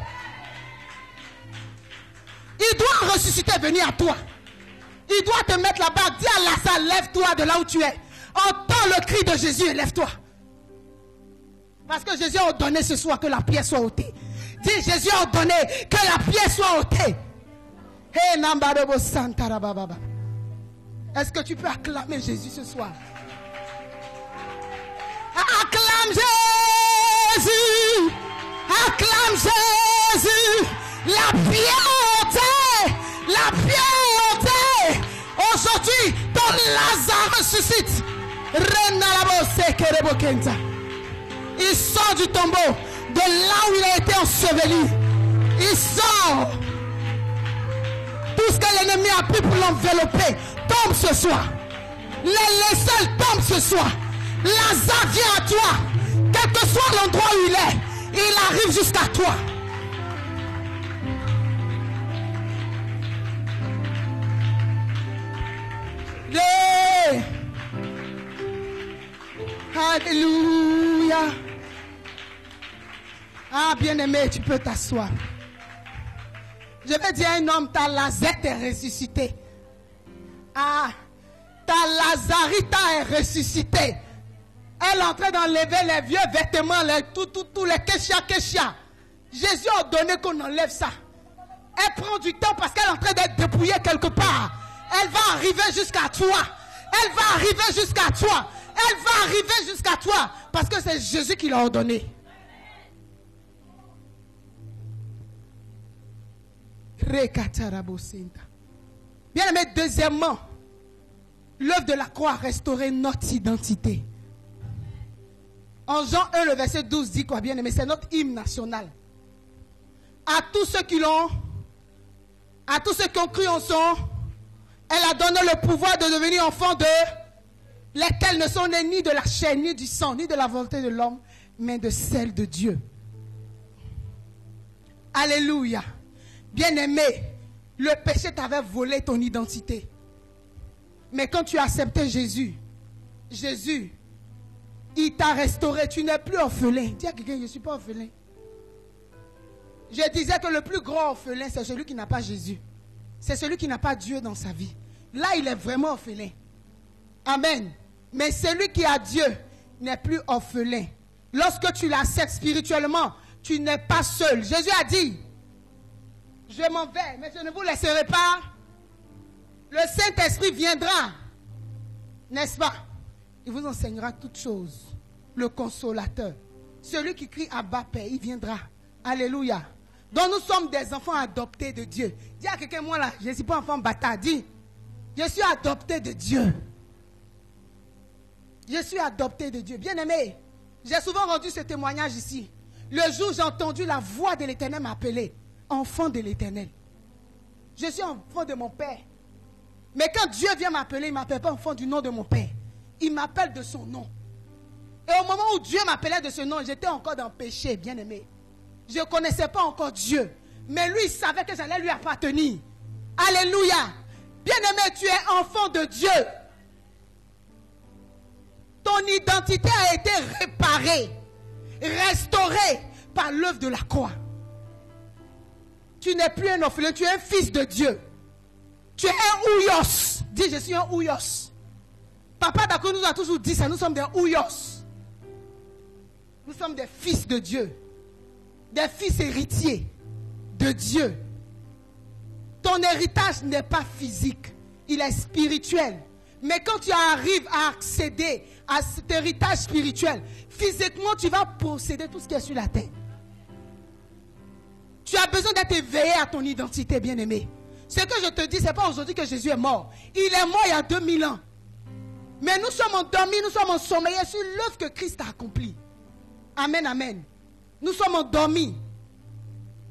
Il doit ressusciter, venir à toi. Il doit te mettre là-bas. Dis à Lazare, lève-toi de là où tu es. Entends le cri de Jésus et lève-toi. Parce que Jésus a ordonné ce soir que la pierre soit ôtée. Dis, Jésus a ordonné que la pierre soit ôtée. Hey, Nambarebo Santarababa. Est-ce que tu peux acclamer Jésus ce soir? Acclame Jésus. Acclame Jésus. La piété. La piété. Aujourd'hui, ton Lazare ressuscite. Il sort du tombeau, de là où il a été enseveli. Il sort. Tout ce que l'ennemi a pris pour l'envelopper tombe ce soir. Les seuls tombent ce soir. Lazare vient à toi. Quel que soit l'endroit où il est, il arrive jusqu'à toi. Yeah. Alléluia. Ah, bien-aimé, tu peux t'asseoir. Je vais dire à un homme, ta Lazette est ressuscitée. Ah, ta Lazarita est ressuscitée. Elle est en train d'enlever les vieux vêtements, tous les kéchia. Jésus a donné qu'on enlève ça. Elle prend du temps parce qu'elle est en train d'être dépouillée quelque part. Elle va arriver jusqu'à toi. Elle va arriver jusqu'à toi. Elle va arriver jusqu'à toi. Parce que c'est Jésus qui l'a ordonné. Bien aimé, deuxièmement, l'œuvre de la croix a restauré notre identité. En Jean 1, le verset 12 dit quoi, bien aimé? C'est notre hymne national. À tous ceux qui ont cru en son, elle a donné le pouvoir de devenir enfants de lesquels ne sont nés ni de la chair, ni du sang, ni de la volonté de l'homme, mais de celle de Dieu. Alléluia. Bien-aimé, le péché t'avait volé ton identité. Mais quand tu as accepté Jésus, il t'a restauré. Tu n'es plus orphelin. Dis à quelqu'un, je ne suis pas orphelin. Je disais que le plus grand orphelin, c'est celui qui n'a pas Jésus. C'est celui qui n'a pas Dieu dans sa vie. Là, il est vraiment orphelin. Amen. Mais celui qui a Dieu n'est plus orphelin. Lorsque tu l'acceptes spirituellement, tu n'es pas seul. Jésus a dit, je m'en vais, mais je ne vous laisserai pas. Le Saint-Esprit viendra, n'est-ce pas? Il vous enseignera toutes choses. Le consolateur. Celui qui crie Abba Père, il viendra. Alléluia. Donc nous sommes des enfants adoptés de Dieu. Dis à quelqu'un, moi là, je ne suis pas enfant bâtard. Dis, je suis adopté de Dieu. Je suis adopté de Dieu. Bien-aimé, j'ai souvent rendu ce témoignage ici. Le jour où j'ai entendu la voix de l'Éternel m'appeler enfant de l'Éternel. Je suis enfant de mon Père. Mais quand Dieu vient m'appeler, il ne m'appelle pas enfant du nom de mon Père. Il m'appelle de son nom. Et au moment où Dieu m'appelait de ce nom, j'étais encore dans le péché, bien-aimé. Je ne connaissais pas encore Dieu. Mais lui, il savait que j'allais lui appartenir. Alléluia. Bien-aimé, tu es enfant de Dieu. Ton identité a été réparée, restaurée par l'œuvre de la croix. Tu n'es plus un orphelin, tu es un fils de Dieu. Tu es un ouyos. Dis, je suis un ouyos. Papa d'accord nous a toujours dit ça, nous sommes des ouyos. Nous sommes des fils de Dieu. Des fils héritiers de Dieu. Ton héritage n'est pas physique, il est spirituel. Mais quand tu arrives à accéder à cet héritage spirituel, physiquement tu vas posséder tout ce qui est sur la terre. Tu as besoin d'être éveillé à ton identité, bien-aimé. Ce que je te dis, ce n'est pas aujourd'hui que Jésus est mort. Il est mort il y a 2000 ans. Mais nous sommes endormis, nous sommes ensommeillés sur l'œuvre que Christ a accomplie. Amen, amen. Nous sommes endormis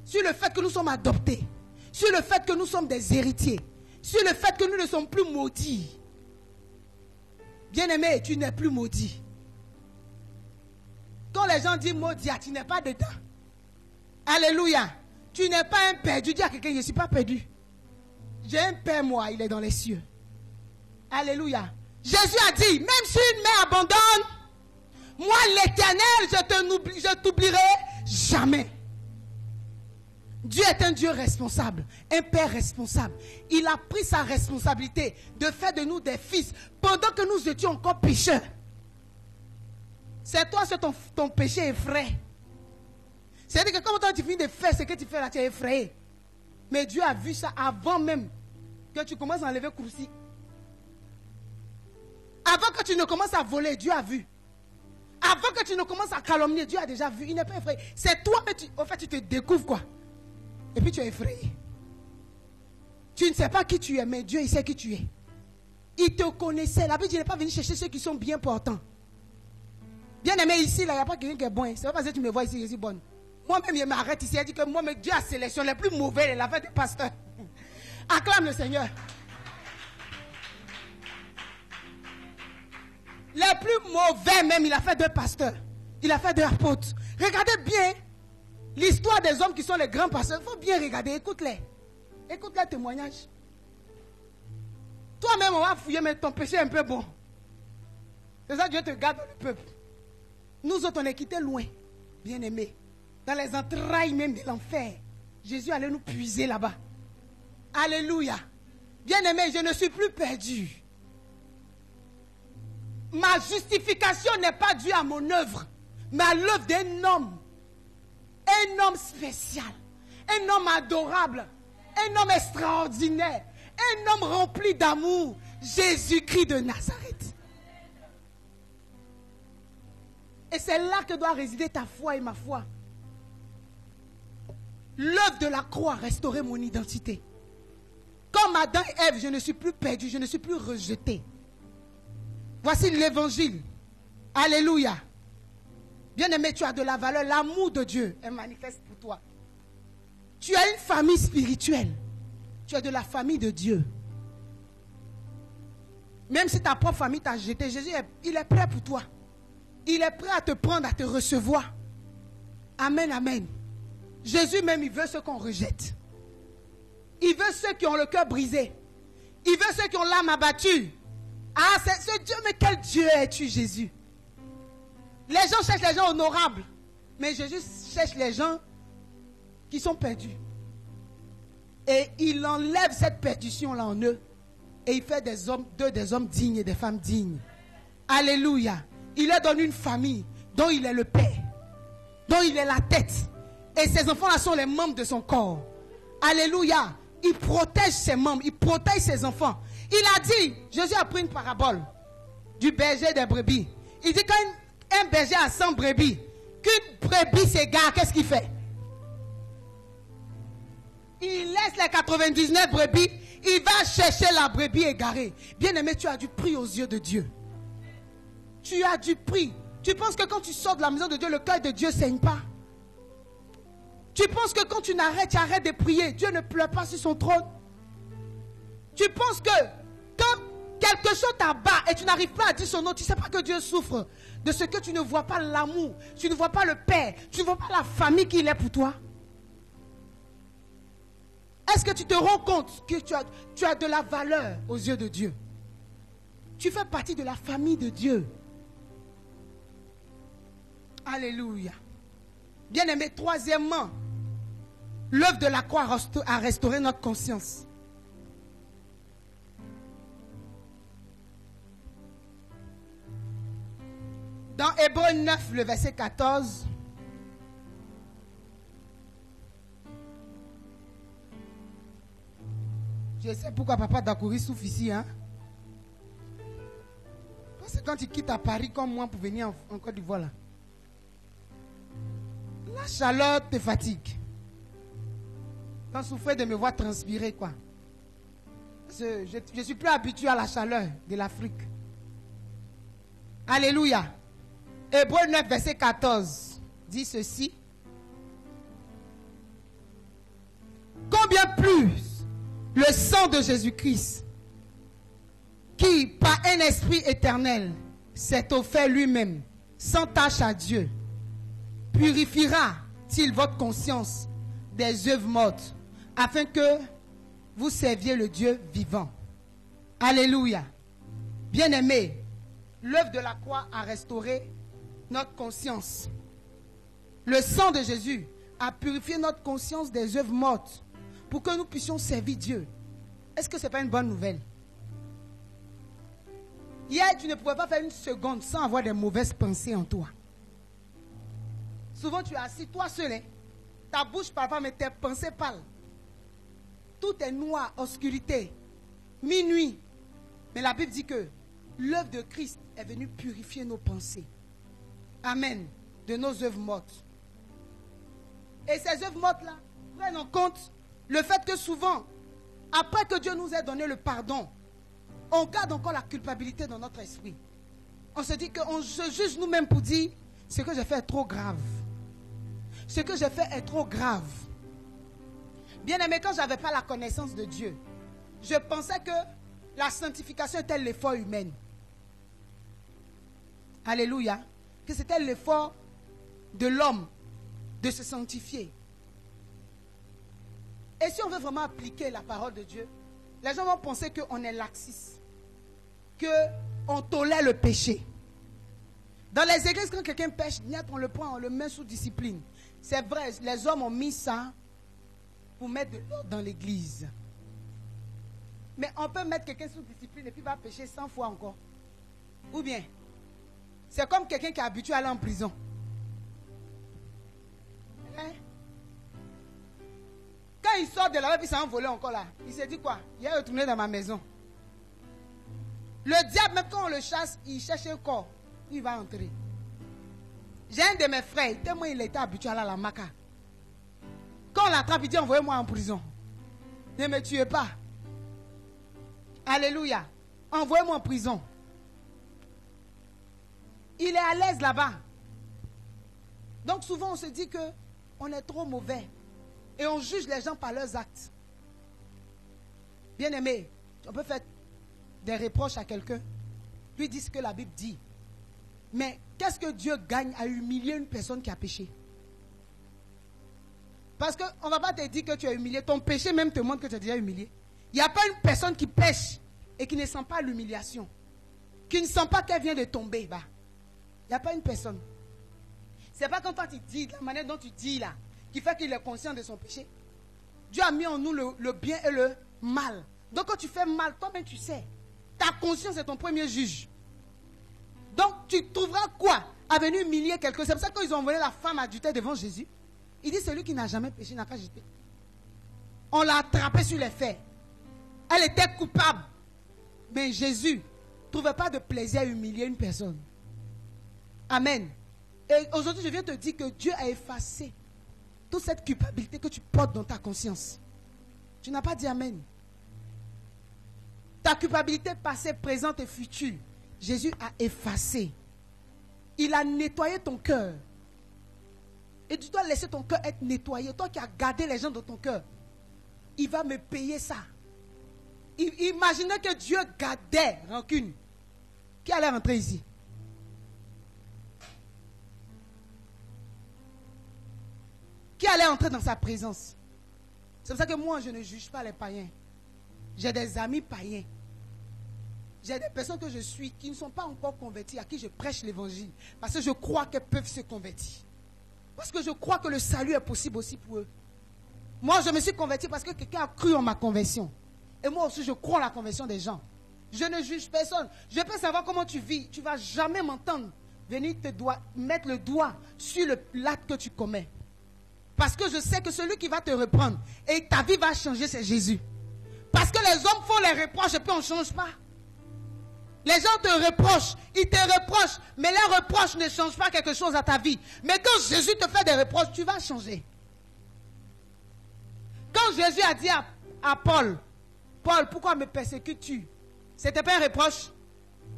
sur le fait que nous sommes adoptés, sur le fait que nous sommes des héritiers, sur le fait que nous ne sommes plus maudits. Bien-aimé, tu n'es plus maudit. Quand les gens disent maudit, tu n'es pas dedans. Alléluia. Tu n'es pas un perdu. Dis à quelqu'un, je ne suis pas perdu. J'ai un père, moi, il est dans les cieux. Alléluia. Jésus a dit, même si une mère abandonne, moi l'Éternel, je t'oublierai jamais. Dieu est un Dieu responsable, un Père responsable. Il a pris sa responsabilité de faire de nous des fils pendant que nous étions encore pécheurs. C'est toi, c'est ton péché effraie. C'est-à-dire que quand tu finis de faire ce que tu fais là, tu es effrayé. Mais Dieu a vu ça avant même que tu commences à enlever coursi. Avant que tu ne commences à voler, Dieu a vu. Avant que tu ne commences à calomnier, Dieu a déjà vu. Il n'est pas effrayé. C'est toi, mais en fait, tu te découvres quoi. Et puis tu es effrayé. Tu ne sais pas qui tu es, mais Dieu, il sait qui tu es. Il te connaissait. La Bible dit, il n'est pas venu chercher ceux qui sont bien portants. Bien aimé, ici, là, il n'y a pas quelqu'un qui est bon. C'est pas parce que tu me vois ici, je suis bonne. Moi-même, il m'arrête ici. Il dit que moi-même, Dieu a sélectionné les plus mauvais, il a fait des pasteurs. Acclame le Seigneur. Les plus mauvais même, il a fait deux pasteurs. Il a fait deux apôtres. Regardez bien l'histoire des hommes qui sont les grands pasteurs. Il faut bien regarder, écoute-les. Écoute les témoignages. Toi-même, on va fouiller, mais ton péché est un peu bon. C'est ça, Dieu te garde dans le peuple. Nous autres, on est quittés loin, bien aimés. Dans les entrailles même de l'enfer. Jésus allait nous puiser là-bas. Alléluia. Bien aimé, je ne suis plus perdu. Ma justification n'est pas due à mon œuvre, mais à l'œuvre d'un homme. Un homme spécial. Un homme adorable. Un homme extraordinaire. Un homme rempli d'amour. Jésus-Christ de Nazareth. Et c'est là que doit résider ta foi et ma foi. L'œuvre de la croix a restauré mon identité. Comme Adam et Ève, je ne suis plus perdu, je ne suis plus rejeté. Voici l'évangile. Alléluia. Bien-aimé, tu as de la valeur. L'amour de Dieu est manifeste pour toi. Tu as une famille spirituelle. Tu es de la famille de Dieu. Même si ta propre famille t'a jeté, Jésus, il est prêt pour toi. Il est prêt à te prendre, à te recevoir. Amen, amen. Jésus même, il veut ceux qu'on rejette. Il veut ceux qui ont le cœur brisé. Il veut ceux qui ont l'âme abattue. Ah, c'est ce Dieu, mais quel Dieu es-tu, Jésus? Les gens cherchent les gens honorables. Mais Jésus cherche les gens qui sont perdus. Et il enlève cette perdition-là en eux. Et il fait d'eux des hommes dignes et des femmes dignes. Alléluia. Il leur donne une famille dont il est le père. Dont il est la tête. Et ces enfants-là sont les membres de son corps. Alléluia. Il protège ses membres. Il protège ses enfants. Il a dit, Jésus a pris une parabole du berger des brebis. Il dit quand un berger a 100 brebis, qu'une brebis s'égare, qu'est-ce qu'il fait? Il laisse les 99 brebis, il va chercher la brebis égarée. Bien-aimé, tu as du prix aux yeux de Dieu. Tu as du prix. Tu penses que quand tu sors de la maison de Dieu, le cœur de Dieu ne saigne pas? Tu penses que quand tu arrêtes de prier, Dieu ne pleure pas sur son trône? Tu penses que quand quelque chose t'abat et tu n'arrives pas à dire son nom, tu ne sais pas que Dieu souffre de ce que tu ne vois pas l'amour, tu ne vois pas le Père, tu ne vois pas la famille qu'il est pour toi? Est-ce que tu te rends compte que tu as de la valeur aux yeux de Dieu? Tu fais partie de la famille de Dieu. Alléluia. Bien-aimé, troisièmement, l'œuvre de la croix a restauré notre conscience. Dans Hébreux 9, le verset 14, je sais pourquoi papa Dakouri souffre ici, hein? Parce que quand il quitte à Paris comme moi pour venir en Côte d'Ivoire, là, la chaleur te fatigue. Quand souffrais de me voir transpirer, quoi. Je suis plus habitué à la chaleur de l'Afrique. Alléluia. Hébreux 9, verset 14 dit ceci. Combien plus le sang de Jésus-Christ, qui par un esprit éternel s'est offert lui-même sans tâche à Dieu, purifiera-t-il votre conscience des œuvres mortes, afin que vous serviez le Dieu vivant? Alléluia. Bien-aimés, l'œuvre de la croix a restauré notre conscience. Le sang de Jésus a purifié notre conscience des œuvres mortes pour que nous puissions servir Dieu. Est-ce que ce n'est pas une bonne nouvelle? Hier, tu ne pouvais pas faire une seconde sans avoir des mauvaises pensées en toi. Souvent, tu es assis, toi seul, hein? Ta bouche parle pas, mais tes pensées parlent. Tout est noir, obscurité, minuit. Mais la Bible dit que l'œuvre de Christ est venue purifier nos pensées. Amen. De nos œuvres mortes. Et ces œuvres mortes-là prennent en compte le fait que souvent, après que Dieu nous ait donné le pardon, on garde encore la culpabilité dans notre esprit. On se dit qu'on se juge nous-mêmes pour dire, ce que j'ai fait est trop grave. Ce que j'ai fait est trop grave. Bien aimé, quand je n'avais pas la connaissance de Dieu, je pensais que la sanctification était l'effort humain. Alléluia. Que c'était l'effort de l'homme de se sanctifier. Et si on veut vraiment appliquer la parole de Dieu, les gens vont penser qu'on est laxiste, qu'on tolère le péché. Dans les églises, quand quelqu'un pêche, on le prend, on le met sous discipline. C'est vrai, les hommes ont mis ça pour mettre de l'ordre dans l'église. Mais on peut mettre quelqu'un sous discipline et puis il va pécher 100 fois encore. Ou bien, c'est comme quelqu'un qui est habitué à aller en prison. Hein? Quand il sort de là-bas, puis il s'est envolé encore là. Il s'est dit quoi? Il est retourné dans ma maison. Le diable, même quand on le chasse, il cherche un corps. Il va entrer. J'ai un de mes frères, tellement il était habitué à la maca. Quand on l'attrape, il dit envoyez-moi en prison. Ne me tuez pas. Alléluia. Envoyez-moi en prison. Il est à l'aise là-bas. Donc souvent on se dit que on est trop mauvais. Et on juge les gens par leurs actes. Bien aimé, on peut faire des reproches à quelqu'un, lui dire ce que la Bible dit. Mais qu'est-ce que Dieu gagne à humilier une personne qui a péché? Parce qu'on ne va pas te dire que tu as humilié. Ton péché même te montre que tu as déjà humilié. Il n'y a pas une personne qui pêche et qui ne sent pas l'humiliation. Qui ne sent pas qu'elle vient de tomber. Bah. Il n'y a pas une personne. Ce n'est pas quand toi tu dis, la manière dont tu dis là, qui fait qu'il est conscient de son péché. Dieu a mis en nous le bien et le mal. Donc quand tu fais mal, toi-même tu sais. Ta conscience est ton premier juge. Donc tu trouveras quoi à venir humilier quelqu'un? C'est pour ça que quand ils ont envoyé la femme adultère devant Jésus, il dit celui qui n'a jamais péché n'a qu'à jeter. On l'a attrapée sur les faits. Elle était coupable. Mais Jésus ne trouvait pas de plaisir à humilier une personne. Amen. Et aujourd'hui, je viens te dire que Dieu a effacé toute cette culpabilité que tu portes dans ta conscience. Tu n'as pas dit Amen. Ta culpabilité passée, présente et future, Jésus a effacé. Il a nettoyé ton cœur. Et tu dois laisser ton cœur être nettoyé. Toi qui as gardé les gens dans ton cœur, il va me payer ça. Imaginez que Dieu gardait rancune. Qui allait rentrer ici? Qui allait entrer dans sa présence? C'est pour ça que moi, je ne juge pas les païens. J'ai des amis païens. J'ai des personnes que je suis qui ne sont pas encore converties, à qui je prêche l'évangile. Parce que je crois qu'elles peuvent se convertir. Parce que je crois que le salut est possible aussi pour eux. Moi, je me suis converti parce que quelqu'un a cru en ma conversion. Et moi aussi, je crois en la conversion des gens. Je ne juge personne. Je peux savoir comment tu vis. Tu ne vas jamais m'entendre venir mettre le doigt sur l'acte que tu commets. Parce que je sais que celui qui va te reprendre et ta vie va changer, c'est Jésus. Parce que les hommes font les reproches et puis on ne change pas. Les gens te reprochent, ils te reprochent, mais les reproches ne changent pas quelque chose à ta vie. Mais quand Jésus te fait des reproches, tu vas changer. Quand Jésus a dit à Paul, Paul, pourquoi me persécutes-tu? C'était pas un reproche.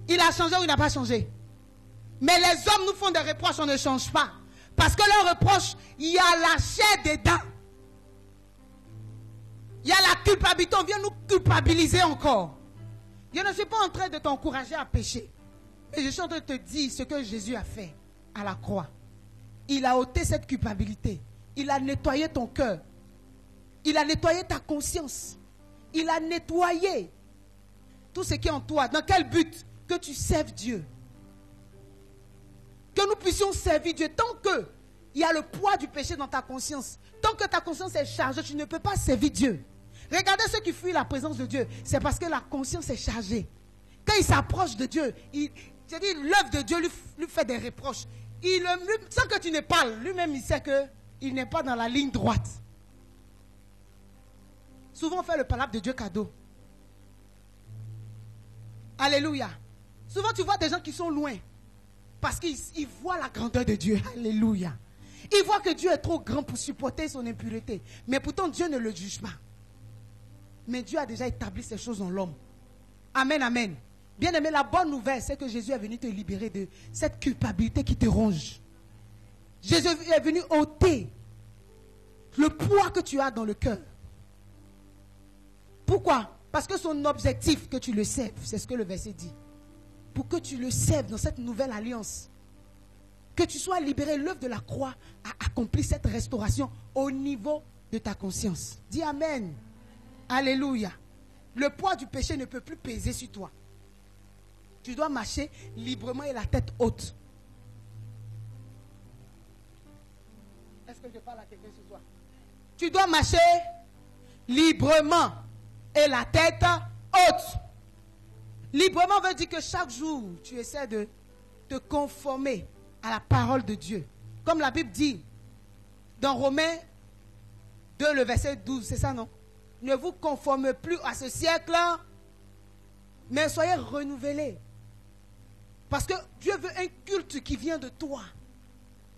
Il a changé ou il n'a pas changé? Mais les hommes nous font des reproches, on ne change pas. Parce que leurs reproches, il y a la chair dedans. Il y a la culpabilité, on vient nous culpabiliser encore. Je ne suis pas en train de t'encourager à pécher. Mais je suis en train de te dire ce que Jésus a fait à la croix. Il a ôté cette culpabilité. Il a nettoyé ton cœur. Il a nettoyé ta conscience. Il a nettoyé tout ce qui est en toi. Dans quel but? Que tu serves Dieu. Que nous puissions servir Dieu. Tant qu'il y a le poids du péché dans ta conscience, tant que ta conscience est chargée, tu ne peux pas servir Dieu. Regardez ceux qui fuient la présence de Dieu. C'est parce que la conscience est chargée. Quand il s'approche de Dieu, l'œuvre de Dieu lui fait des reproches. Sans que tu ne parles, lui-même il sait qu'il n'est pas dans la ligne droite. Souvent on fait le palabre de Dieu cadeau. Alléluia. Souvent tu vois des gens qui sont loin. Parce qu'il voit la grandeur de Dieu. Alléluia. Il voit que Dieu est trop grand pour supporter son impureté. Mais pourtant, Dieu ne le juge pas. Mais Dieu a déjà établi ces choses en l'homme. Amen, amen. Bien aimé, la bonne nouvelle, c'est que Jésus est venu te libérer de cette culpabilité qui te ronge. Jésus est venu ôter le poids que tu as dans le cœur. Pourquoi? Parce que son objectif, que tu le serves, c'est ce que le verset dit. Pour que tu le serves dans cette nouvelle alliance. Que tu sois libéré, l'œuvre de la croix a accompli cette restauration au niveau de ta conscience. Dis amen. Alléluia. Le poids du péché ne peut plus peser sur toi. Tu dois marcher librement et la tête haute. Est-ce que je parle à quelqu'un ce soir? Tu dois marcher librement et la tête haute. Librement veut dire que chaque jour, tu essaies de te conformer à la parole de Dieu. Comme la Bible dit dans Romains 2, le verset 12, c'est ça, non? Ne vous conformez plus à ce siècle, mais soyez renouvelés. Parce que Dieu veut un culte qui vient de toi.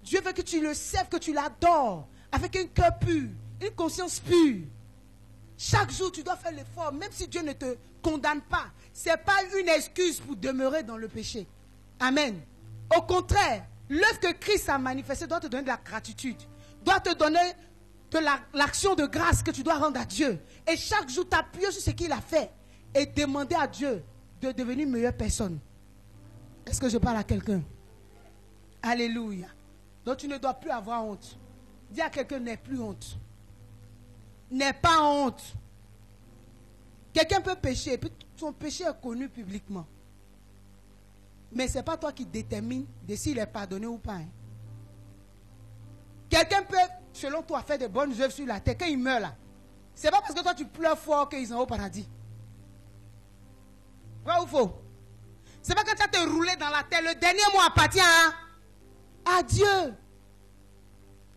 Dieu veut que tu le serves, que tu l'adores, avec un cœur pur, une conscience pure. Chaque jour, tu dois faire l'effort, même si Dieu ne te condamne pas. Ce n'est pas une excuse pour demeurer dans le péché. Amen. Au contraire, l'œuvre que Christ a manifestée doit te donner de la gratitude, doit te donner de l'action de grâce que tu dois rendre à Dieu. Et chaque jour, t'appuyer sur ce qu'il a fait et demander à Dieu de devenir une meilleure personne. Est-ce que je parle à quelqu'un? Alléluia. Donc tu ne dois plus avoir honte. Dis à quelqu'un, n'aie plus honte. N'aie pas honte. Quelqu'un peut pécher, et puis son péché est connu publiquement. Mais ce n'est pas toi qui détermine de s'il est pardonné ou pas. Hein. Quelqu'un peut, selon toi, faire de bonnes œuvres sur la terre. Quand il meurt là, ce n'est pas parce que toi tu pleures fort qu'ils sont au paradis. Vrai ou faux? Ce n'est pas que tu as te roulé dans la terre. Le dernier mot appartient à Dieu.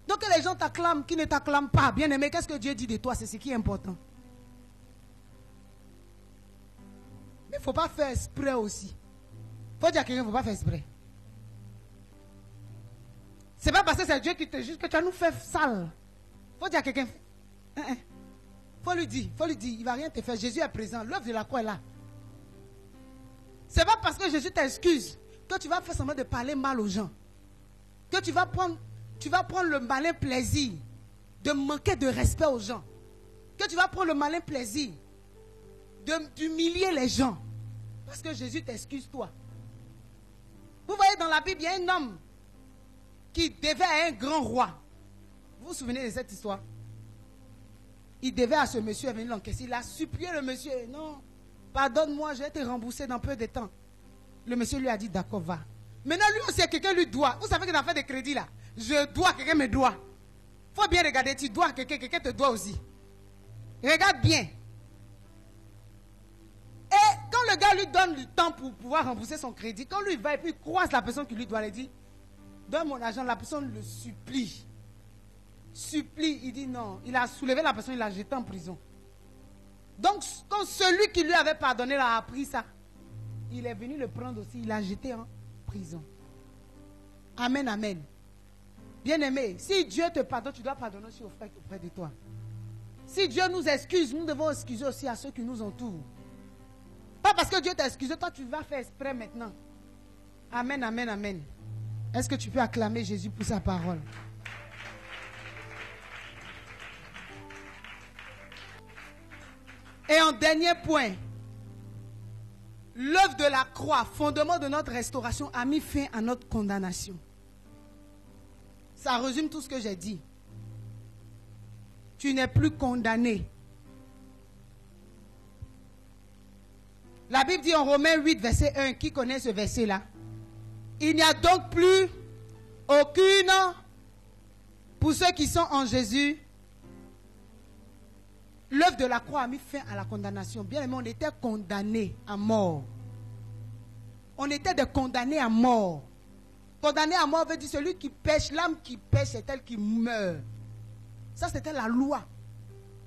Donc que les gens t'acclament, qui ne t'acclament pas, bien aimé, qu'est-ce que Dieu dit de toi? C'est ce qui est important. Mais il ne faut pas faire exprès aussi. Il faut dire à quelqu'un, il ne faut pas faire exprès. Ce n'est pas parce que c'est Dieu qui te juge que tu vas nous faire sale. Il faut dire à quelqu'un, il faut lui dire, il ne va rien te faire. Jésus est présent, l'œuvre de la croix est là. Ce n'est pas parce que Jésus t'excuse que tu vas faire semblant de parler mal aux gens. Que tu vas prendre le malin plaisir de manquer de respect aux gens. Que tu vas prendre le malin plaisir d'humilier les gens. Parce que Jésus t'excuse toi. Vous voyez dans la Bible, il y a un homme qui devait à un grand roi. Vous vous souvenez de cette histoire? Il devait à ce monsieur venir l'encaisser. Il a supplié le monsieur. Non, pardonne-moi, je vais te rembourser dans peu de temps. Le monsieur lui a dit, d'accord, va. Maintenant, lui aussi, quelqu'un lui doit. Vous savez que dans l'affaire de crédit, là, je dois, quelqu'un me doit. Il faut bien regarder, tu dois quelqu'un, quelqu'un te doit aussi. Regarde bien. Et quand le gars lui donne du temps pour pouvoir rembourser son crédit, quand lui va et puis il croise la personne qui lui doit, il dit, donne mon argent, la personne le supplie. Supplie, il dit non. Il a soulevé la personne, il l'a jeté en prison. Donc, quand celui qui lui avait pardonné a appris ça, il est venu le prendre aussi, il l'a jeté en prison. Amen, amen. Bien-aimé, si Dieu te pardonne, tu dois pardonner aussi aux frères auprès de toi. Si Dieu nous excuse, nous devons excuser aussi à ceux qui nous entourent. Pas parce que Dieu t'a excusé, toi tu vas faire exprès maintenant. Amen, amen, amen. Est-ce que tu peux acclamer Jésus pour sa parole? Et en dernier point, l'œuvre de la croix, fondement de notre restauration, a mis fin à notre condamnation. Ça résume tout ce que j'ai dit. Tu n'es plus condamné. La Bible dit en Romains 8, verset 1, qui connaît ce verset-là? Il n'y a donc plus aucune, pour ceux qui sont en Jésus, l'œuvre de la croix a mis fin à la condamnation. Bien aimé, on était condamnés à mort. On était des condamnés à mort. Condamné à mort veut dire celui qui pêche, l'âme qui pêche, c'est elle qui meurt. Ça, c'était la loi.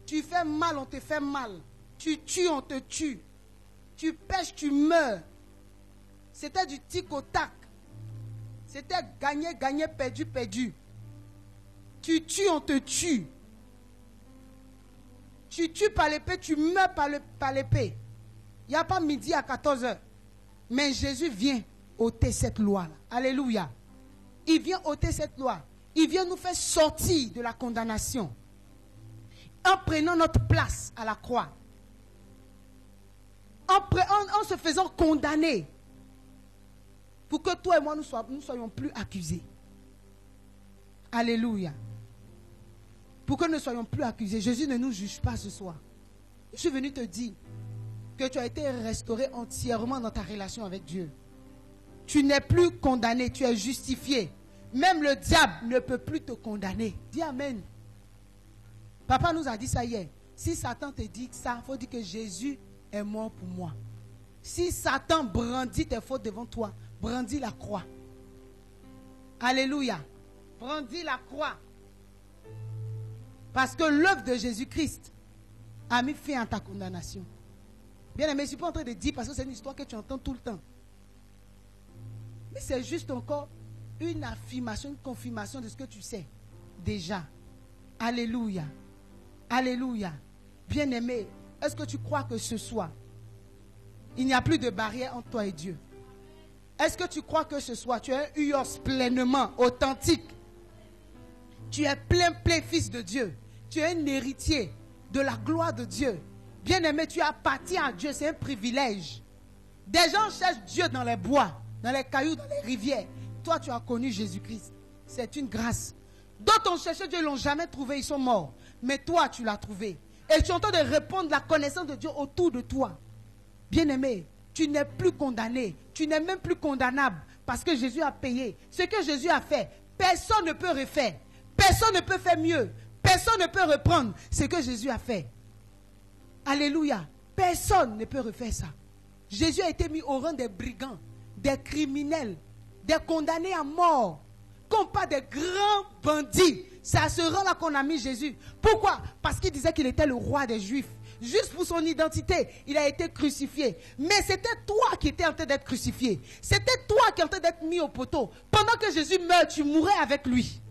Tu fais mal, on te fait mal. Tu tues, on te tue. Tu pêches, tu meurs. C'était du tic au tac. C'était gagner, gagner, perdu, perdu. Tu tues, on te tue. Tu tues par l'épée, tu meurs par l'épée. Il n'y a pas midi à 14h. Mais Jésus vient ôter cette loi-là. Alléluia. Il vient ôter cette loi. Il vient nous faire sortir de la condamnation. En prenant notre place à la croix. En se faisant condamner. Pour que toi et moi, nous ne soyons plus accusés. Alléluia. Pour que nous ne soyons plus accusés. Jésus ne nous juge pas ce soir. Je suis venu te dire que tu as été restauré entièrement dans ta relation avec Dieu. Tu n'es plus condamné, tu es justifié. Même le diable ne peut plus te condamner. Dis Amen. Papa nous a dit ça hier. Si Satan te dit ça, il faut dire que Jésus est mort pour moi. Si Satan brandit tes fautes devant toi, brandis la croix. Alléluia. Brandis la croix. Parce que l'œuvre de Jésus-Christ a mis fin à ta condamnation. Bien aimé, je ne suis pas en train de dire parce que c'est une histoire que tu entends tout le temps. Mais c'est juste encore une affirmation, une confirmation de ce que tu sais déjà. Alléluia. Alléluia. Bien aimé, est-ce que tu crois que ce soir, il n'y a plus de barrière entre toi et Dieu? Est-ce que tu crois que ce soir, tu es huios pleinement, authentique? Tu es plein fils de Dieu. Tu es un héritier de la gloire de Dieu. Bien aimé, tu appartiens à Dieu, c'est un privilège. Des gens cherchent Dieu dans les bois, dans les cailloux, dans les rivières. Toi, tu as connu Jésus-Christ. C'est une grâce. D'autres ont cherché Dieu, ils ne l'ont jamais trouvé, ils sont morts. Mais toi, tu l'as trouvé. Et tu es en train de répondre la connaissance de Dieu autour de toi. Bien aimé, tu n'es plus condamné. Tu n'es même plus condamnable parce que Jésus a payé. Ce que Jésus a fait, personne ne peut refaire. Personne ne peut faire mieux. Personne ne peut reprendre ce que Jésus a fait. Alléluia. Personne ne peut refaire ça. Jésus a été mis au rang des brigands, des criminels, des condamnés à mort, comme pas des grands bandits. C'est à ce rang-là qu'on a mis Jésus. Pourquoi? Parce qu'il disait qu'il était le roi des Juifs. Juste pour son identité, il a été crucifié. Mais c'était toi qui étais en train d'être crucifié. C'était toi qui étais en train d'être mis au poteau. Pendant que Jésus meurt, tu mourrais avec lui.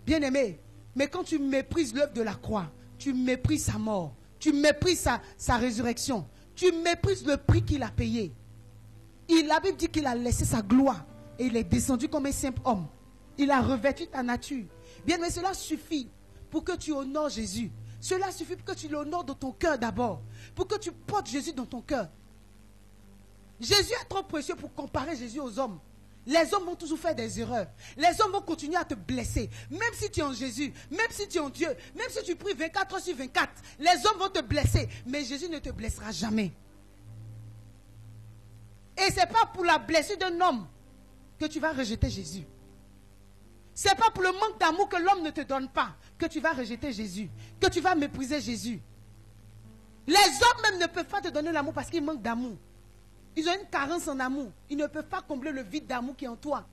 Bien-aimé, mais quand tu méprises l'œuvre de la croix, tu méprises sa mort, tu méprises sa résurrection, tu méprises le prix qu'il a payé. La Bible dit qu'il a laissé sa gloire et il est descendu comme un simple homme. Il a revêtu ta nature. Bien-aimé, cela suffit pour que tu honores Jésus. Cela suffit pour que tu l'honores dans ton cœur d'abord. Pour que tu portes Jésus dans ton cœur. Jésus est trop précieux pour comparer Jésus aux hommes. Les hommes vont toujours faire des erreurs. Les hommes vont continuer à te blesser. Même si tu es en Jésus, même si tu es en Dieu, même si tu pries 24 heures sur 24, les hommes vont te blesser. Mais Jésus ne te blessera jamais. Et ce n'est pas pour la blessure d'un homme que tu vas rejeter Jésus. Ce n'est pas pour le manque d'amour que l'homme ne te donne pas que tu vas rejeter Jésus, que tu vas mépriser Jésus. Les hommes même ne peuvent pas te donner l'amour parce qu'ils manquent d'amour. Ils ont une carence en amour. Ils ne peuvent pas combler le vide d'amour qui est en toi.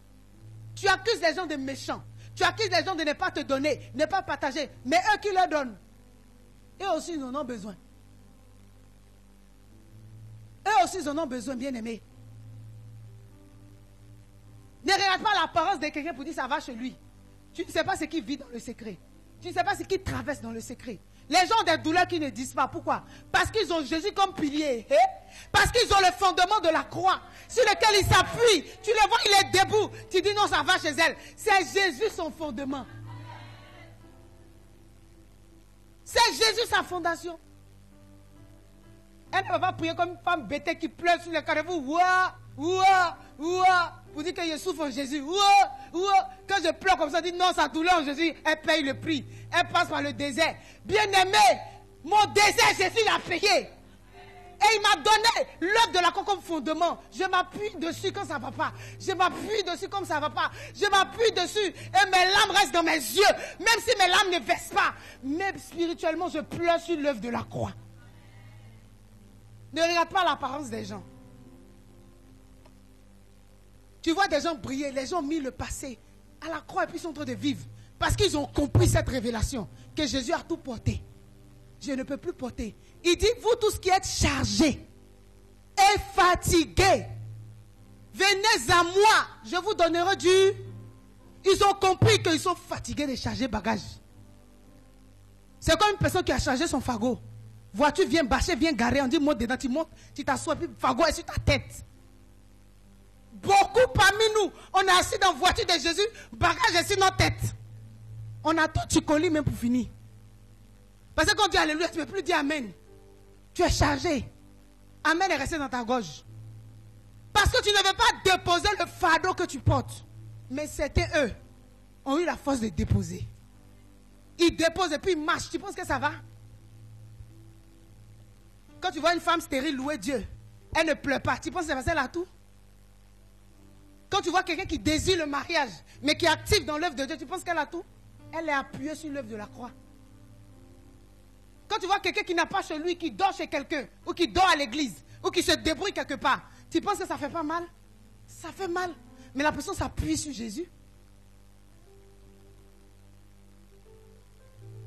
Tu accuses les gens de méchants. Tu accuses les gens de ne pas te donner, ne pas partager. Mais eux qui leur donnent, eux aussi ils en ont besoin. Eux aussi ils en ont besoin, bien-aimés. Ne regarde pas l'apparence de quelqu'un pour dire ça va chez lui. Tu ne sais pas ce qu'il vit dans le secret. Tu ne sais pas ce qu'il traverse dans le secret. Les gens ont des douleurs qui ne disent pas. Pourquoi? Parce qu'ils ont Jésus comme pilier. Parce qu'ils ont le fondement de la croix sur lequel ils s'appuient. Tu le vois, il est debout. Tu dis non, ça va chez elle. C'est Jésus son fondement. C'est Jésus sa fondation. Elle ne va pas prier comme une femme bêtée qui pleure sur le carrefour. Ouah, ouah, ouah. Pour dire que je souffre en Jésus. Ouah, ouah. Quand je pleure comme ça, dit non, sa douleur en Jésus, elle paye le prix. Elle passe par le désert. Bien-aimé, mon désert, Jésus l'a payé. Et il m'a donné l'œuvre de la croix comme fondement. Je m'appuie dessus quand ça ne va pas. Je m'appuie dessus comme ça ne va pas. Je m'appuie dessus et mes larmes restent dans mes yeux. Même si mes larmes ne versent pas. Mais spirituellement, je pleure sur l'œuvre de la croix. Ne regarde pas l'apparence des gens. Tu vois des gens briller, les gens ont mis le passé à la croix et puis ils sont en train de vivre. Parce qu'ils ont compris cette révélation, que Jésus a tout porté. Je ne peux plus porter. Il dit, vous tous qui êtes chargés et fatigués, Venez à moi, je vous donnerai du... Ils ont compris qu'ils sont fatigués de charger bagages. C'est comme une personne qui a chargé son fagot. Voiture vient bâcher, vient garer, on dit monte dedans, tu montes, tu t'assois, puis le fagot est sur ta tête. Beaucoup parmi nous, on est assis dans la voiture de Jésus, bagage est sur notre tête. On attend tu colis même pour finir. Parce que quand on dit alléluia, tu ne peux plus dire amen. Tu es chargé. Amen est resté dans ta gorge. Parce que tu ne veux pas déposer le fardeau que tu portes. Mais c'était eux. Ont eu la force de déposer. Ils déposent et puis ils marchent. Tu penses que ça va? Quand tu vois une femme stérile louer Dieu, elle ne pleure pas. Tu penses que c'est facile à tout? Quand tu vois quelqu'un qui désire le mariage, mais qui est actif dans l'œuvre de Dieu, tu penses qu'elle a tout? Elle est appuyée sur l'œuvre de la croix. Quand tu vois quelqu'un qui n'a pas chez lui, qui dort chez quelqu'un, ou qui dort à l'église, ou qui se débrouille quelque part, tu penses que ça ne fait pas mal? Ça fait mal. Mais la personne s'appuie sur Jésus.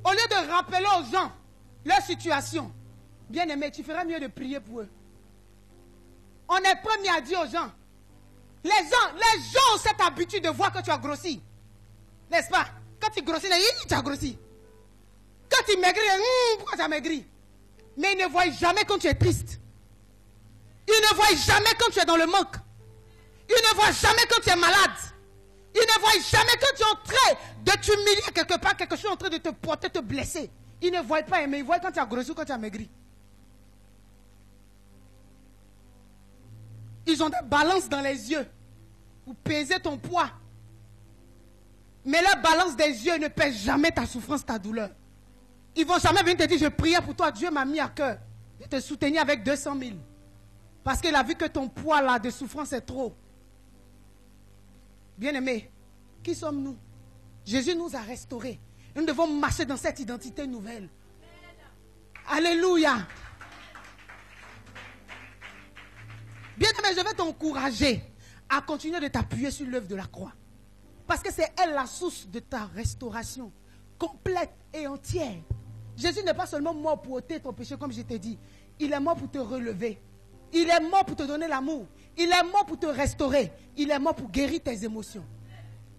Au lieu de rappeler aux gens leur situation, bien aimé, tu ferais mieux de prier pour eux. On est premier à dire aux gens, les gens ont cette habitude de voir que tu as grossi. N'est-ce pas? Quand tu grossis, tu as grossi. Quand tu maigris, pourquoi tu as maigri? Mais ils ne voient jamais quand tu es triste. Ils ne voient jamais quand tu es dans le manque. Ils ne voient jamais quand tu es malade. Ils ne voient jamais quand tu es en train de t'humilier quelque part, quelque chose en train de te porter, te blesser. Ils ne voient pas, mais ils voient quand tu as grossi ou quand tu as maigri. Ils ont des balances dans les yeux pour peser ton poids. Mais la balance des yeux ne pèse jamais ta souffrance, ta douleur. Ils vont jamais venir te dire, je priais pour toi, Dieu m'a mis à cœur de te soutenir avec 200 000. Parce qu'il a vu que ton poids là de souffrance est trop. Bien-aimés, qui sommes-nous? Jésus nous a restaurés. Nous devons marcher dans cette identité nouvelle. Alléluia. Bien-aimé, je vais t'encourager à continuer de t'appuyer sur l'œuvre de la croix. Parce que c'est elle la source de ta restauration complète et entière. Jésus n'est pas seulement mort pour ôter ton péché, comme je t'ai dit. Il est mort pour te relever. Il est mort pour te donner l'amour. Il est mort pour te restaurer. Il est mort pour guérir tes émotions.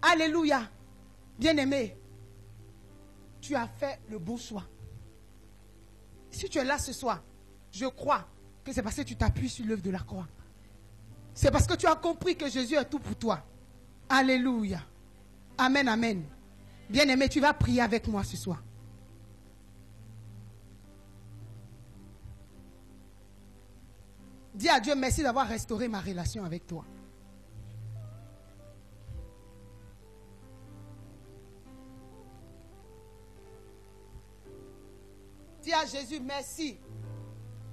Alléluia. Bien-aimé, tu as fait le bon choix. Si tu es là ce soir, je crois que c'est parce que tu t'appuies sur l'œuvre de la croix. C'est parce que tu as compris que Jésus est tout pour toi. Alléluia. Amen, amen. Bien-aimé, tu vas prier avec moi ce soir. Dis à Dieu merci d'avoir restauré ma relation avec toi. Dis à Jésus merci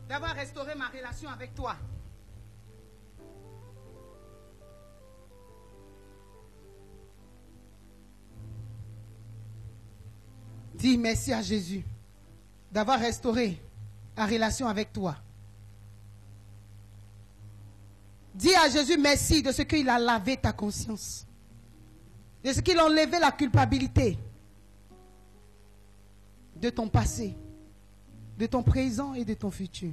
d'avoir restauré ma relation avec toi. Dis merci à Jésus d'avoir restauré la relation avec toi. Dis à Jésus merci de ce qu'il a lavé ta conscience. De ce qu'il a enlevé la culpabilité de ton passé, de ton présent et de ton futur.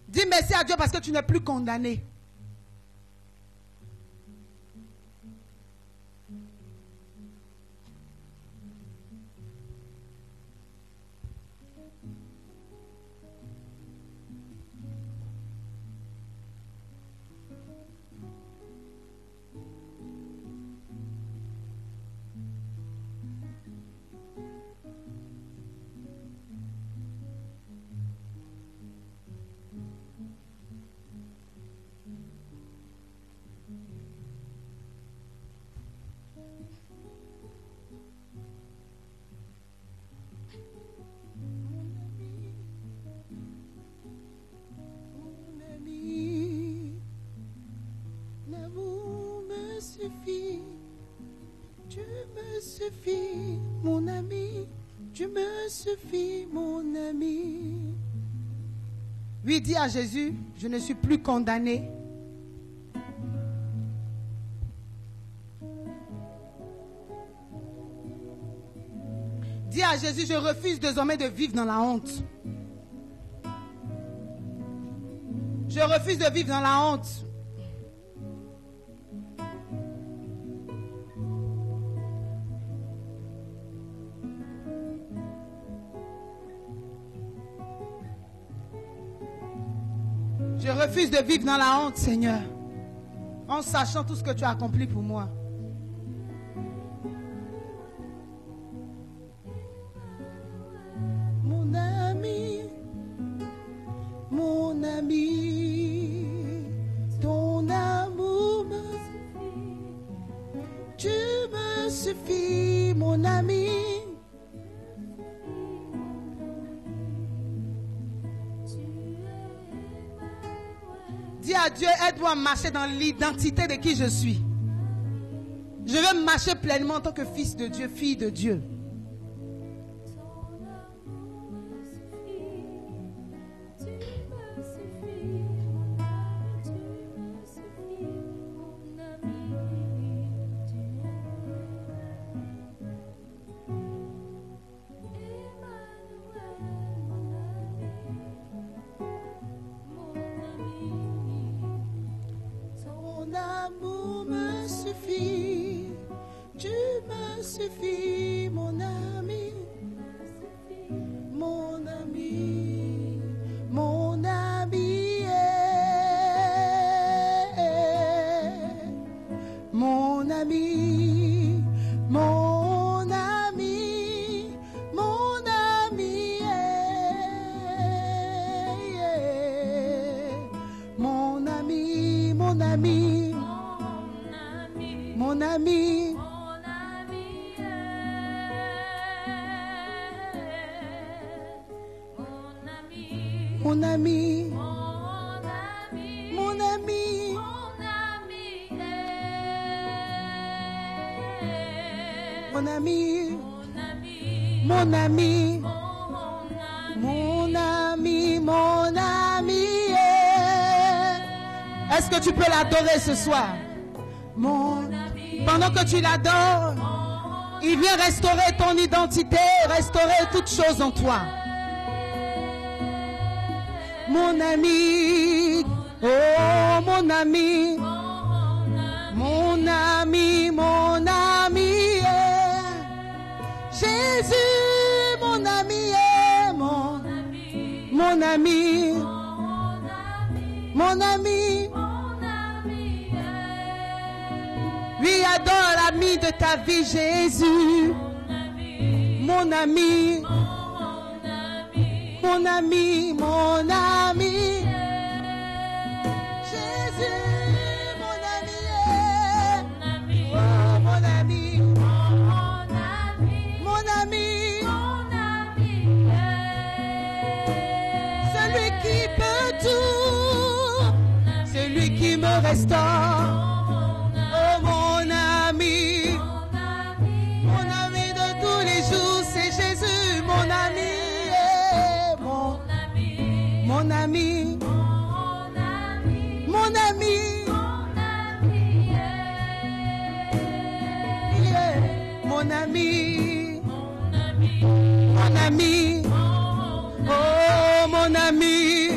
Dis merci à Dieu parce que tu n'es plus condamné. Mon ami, tu me suffis, mon ami. Oui, dis à Jésus, je ne suis plus condamné. Dis à Jésus, je refuse désormais de vivre dans la honte. Je refuse de vivre dans la honte. Je refuse de vivre dans la honte, Seigneur, en sachant tout ce que tu as accompli pour moi. Mon ami, ton amour tu me suffis, mon ami. Dis à Dieu, aide-moi à marcher dans l'identité de qui je suis. Je veux marcher pleinement en tant que fils de Dieu, fille de Dieu. Est-ce que tu peux l'adorer ce soir? Pendant que tu l'adores, il vient restaurer ton identité, restaurer toutes choses en toi. Mon ami, oh mon ami, mon ami, mon ami, Jésus, mon ami, mon ami, mon ami. Oui, adore l'ami de ta vie, Jésus. Mon ami, mon ami, mon ami. Jésus, mon ami, oh, mon ami, mon ami. Celui qui peut tout, celui qui me restaure. Mon ami, mon ami, mon ami, mon ami, oh mon ami,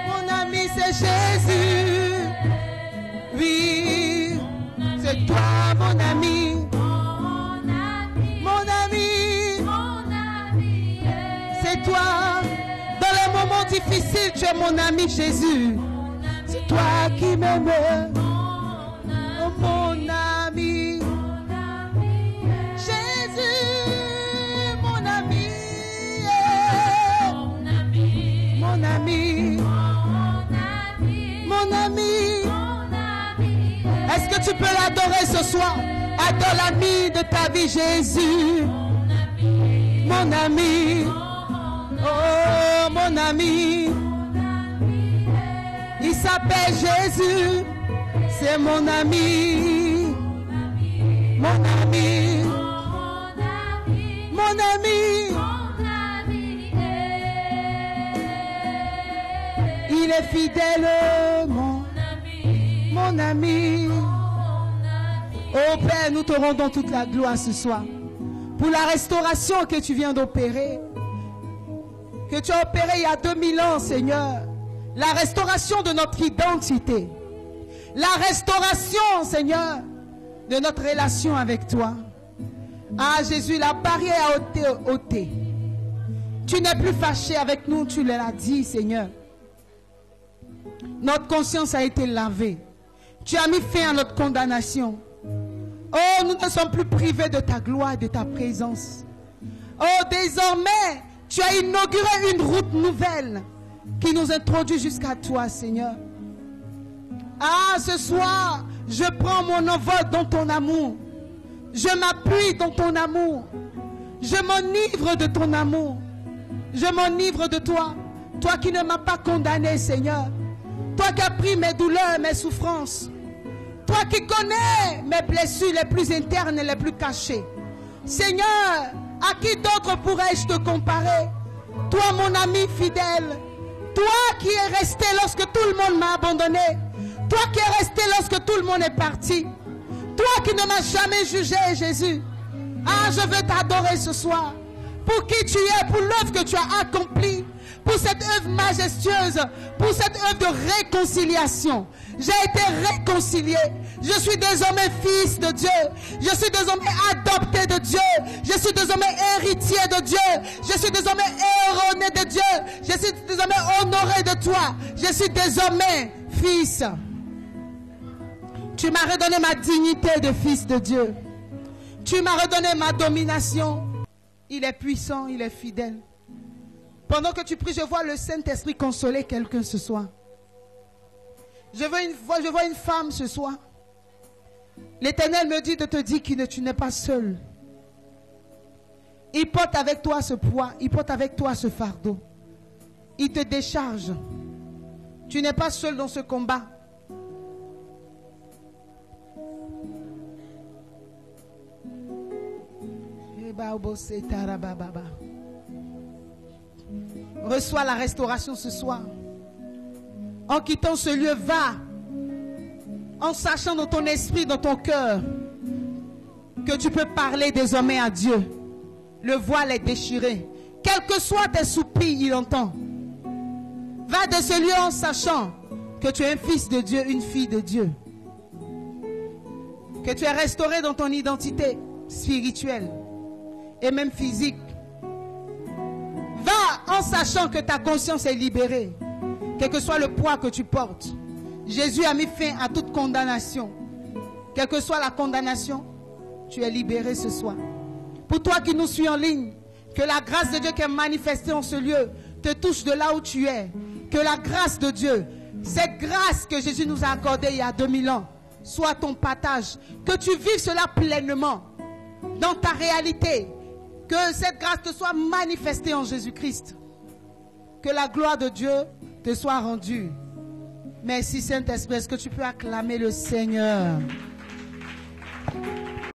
mon ami c'est Jésus, oui, c'est toi mon ami, mon ami, c'est toi. Difficile, tu es mon ami Jésus. C'est toi qui m'aimes. Oh mon ami. Jésus, mon ami. Mon ami. Mon ami. Est-ce que tu peux l'adorer ce soir? Adore l'ami de ta vie Jésus. Mon ami. Oh mon ami, il s'appelle Jésus, c'est mon ami, mon ami, mon ami, il est fidèle, mon ami. Oh Père, nous te rendons toute la gloire ce soir. pour la restauration que tu viens d'opérer, que tu as opéré il y a 2000 ans, Seigneur. La restauration de notre identité, la restauration, Seigneur, de notre relation avec toi. Ah Jésus, la barrière a été ôtée. Tu n'es plus fâché avec nous, tu l'as dit, Seigneur. Notre conscience a été lavée. Tu as mis fin à notre condamnation. Oh, nous ne sommes plus privés de ta gloire et de ta présence. Oh, désormais, tu as inauguré une route nouvelle qui nous introduit jusqu'à toi, Seigneur. Ah, ce soir, je prends mon envol dans ton amour. Je m'appuie dans ton amour. Je m'enivre de ton amour. Je m'enivre de toi. Toi qui ne m'as pas condamné, Seigneur. Toi qui as pris mes douleurs, mes souffrances. Toi qui connais mes blessures les plus internes et les plus cachées. Seigneur, à qui d'autre pourrais-je te comparer? Toi, mon ami fidèle. Toi qui es resté lorsque tout le monde m'a abandonné. Toi qui es resté lorsque tout le monde est parti. Toi qui ne m'as jamais jugé, Jésus. Ah, je veux t'adorer ce soir. Pour qui tu es, pour l'œuvre que tu as accomplie. Pour cette œuvre majestueuse. Pour cette œuvre de réconciliation. J'ai été réconcilié. Je suis désormais fils de Dieu. Je suis désormais adopté de Dieu. Je suis désormais héritier de Dieu. Je suis désormais erroné de Dieu. Je suis désormais honoré de toi. Je suis désormais fils. Tu m'as redonné ma dignité de fils de Dieu. Tu m'as redonné ma domination. Il est puissant, il est fidèle. Pendant que tu pries, je vois le Saint-Esprit consoler quelqu'un ce soir. Je vois une femme ce soir. L'Éternel me dit de te dire que tu n'es pas seul. Il porte avec toi ce poids, il porte avec toi ce fardeau. Il te décharge. Tu n'es pas seul dans ce combat. Reçois la restauration ce soir. En quittant ce lieu, va. En sachant dans ton esprit, dans ton cœur, que tu peux parler désormais à Dieu. Le voile est déchiré. Quels que soient tes soupirs, il entend. Va de ce lieu en sachant que tu es un fils de Dieu, une fille de Dieu. Que tu es restauré dans ton identité spirituelle et même physique. Va en sachant que ta conscience est libérée. Quel que soit le poids que tu portes. Jésus a mis fin à toute condamnation. Quelle que soit la condamnation, tu es libéré ce soir. Pour toi qui nous suis en ligne, que la grâce de Dieu qui est manifestée en ce lieu te touche de là où tu es. Que la grâce de Dieu, cette grâce que Jésus nous a accordée il y a 2000 ans, soit ton partage. Que tu vives cela pleinement dans ta réalité. Que cette grâce te soit manifestée en Jésus-Christ. Que la gloire de Dieu te soit rendue. Merci Saint-Esprit. Est-ce que tu peux acclamer le Seigneur?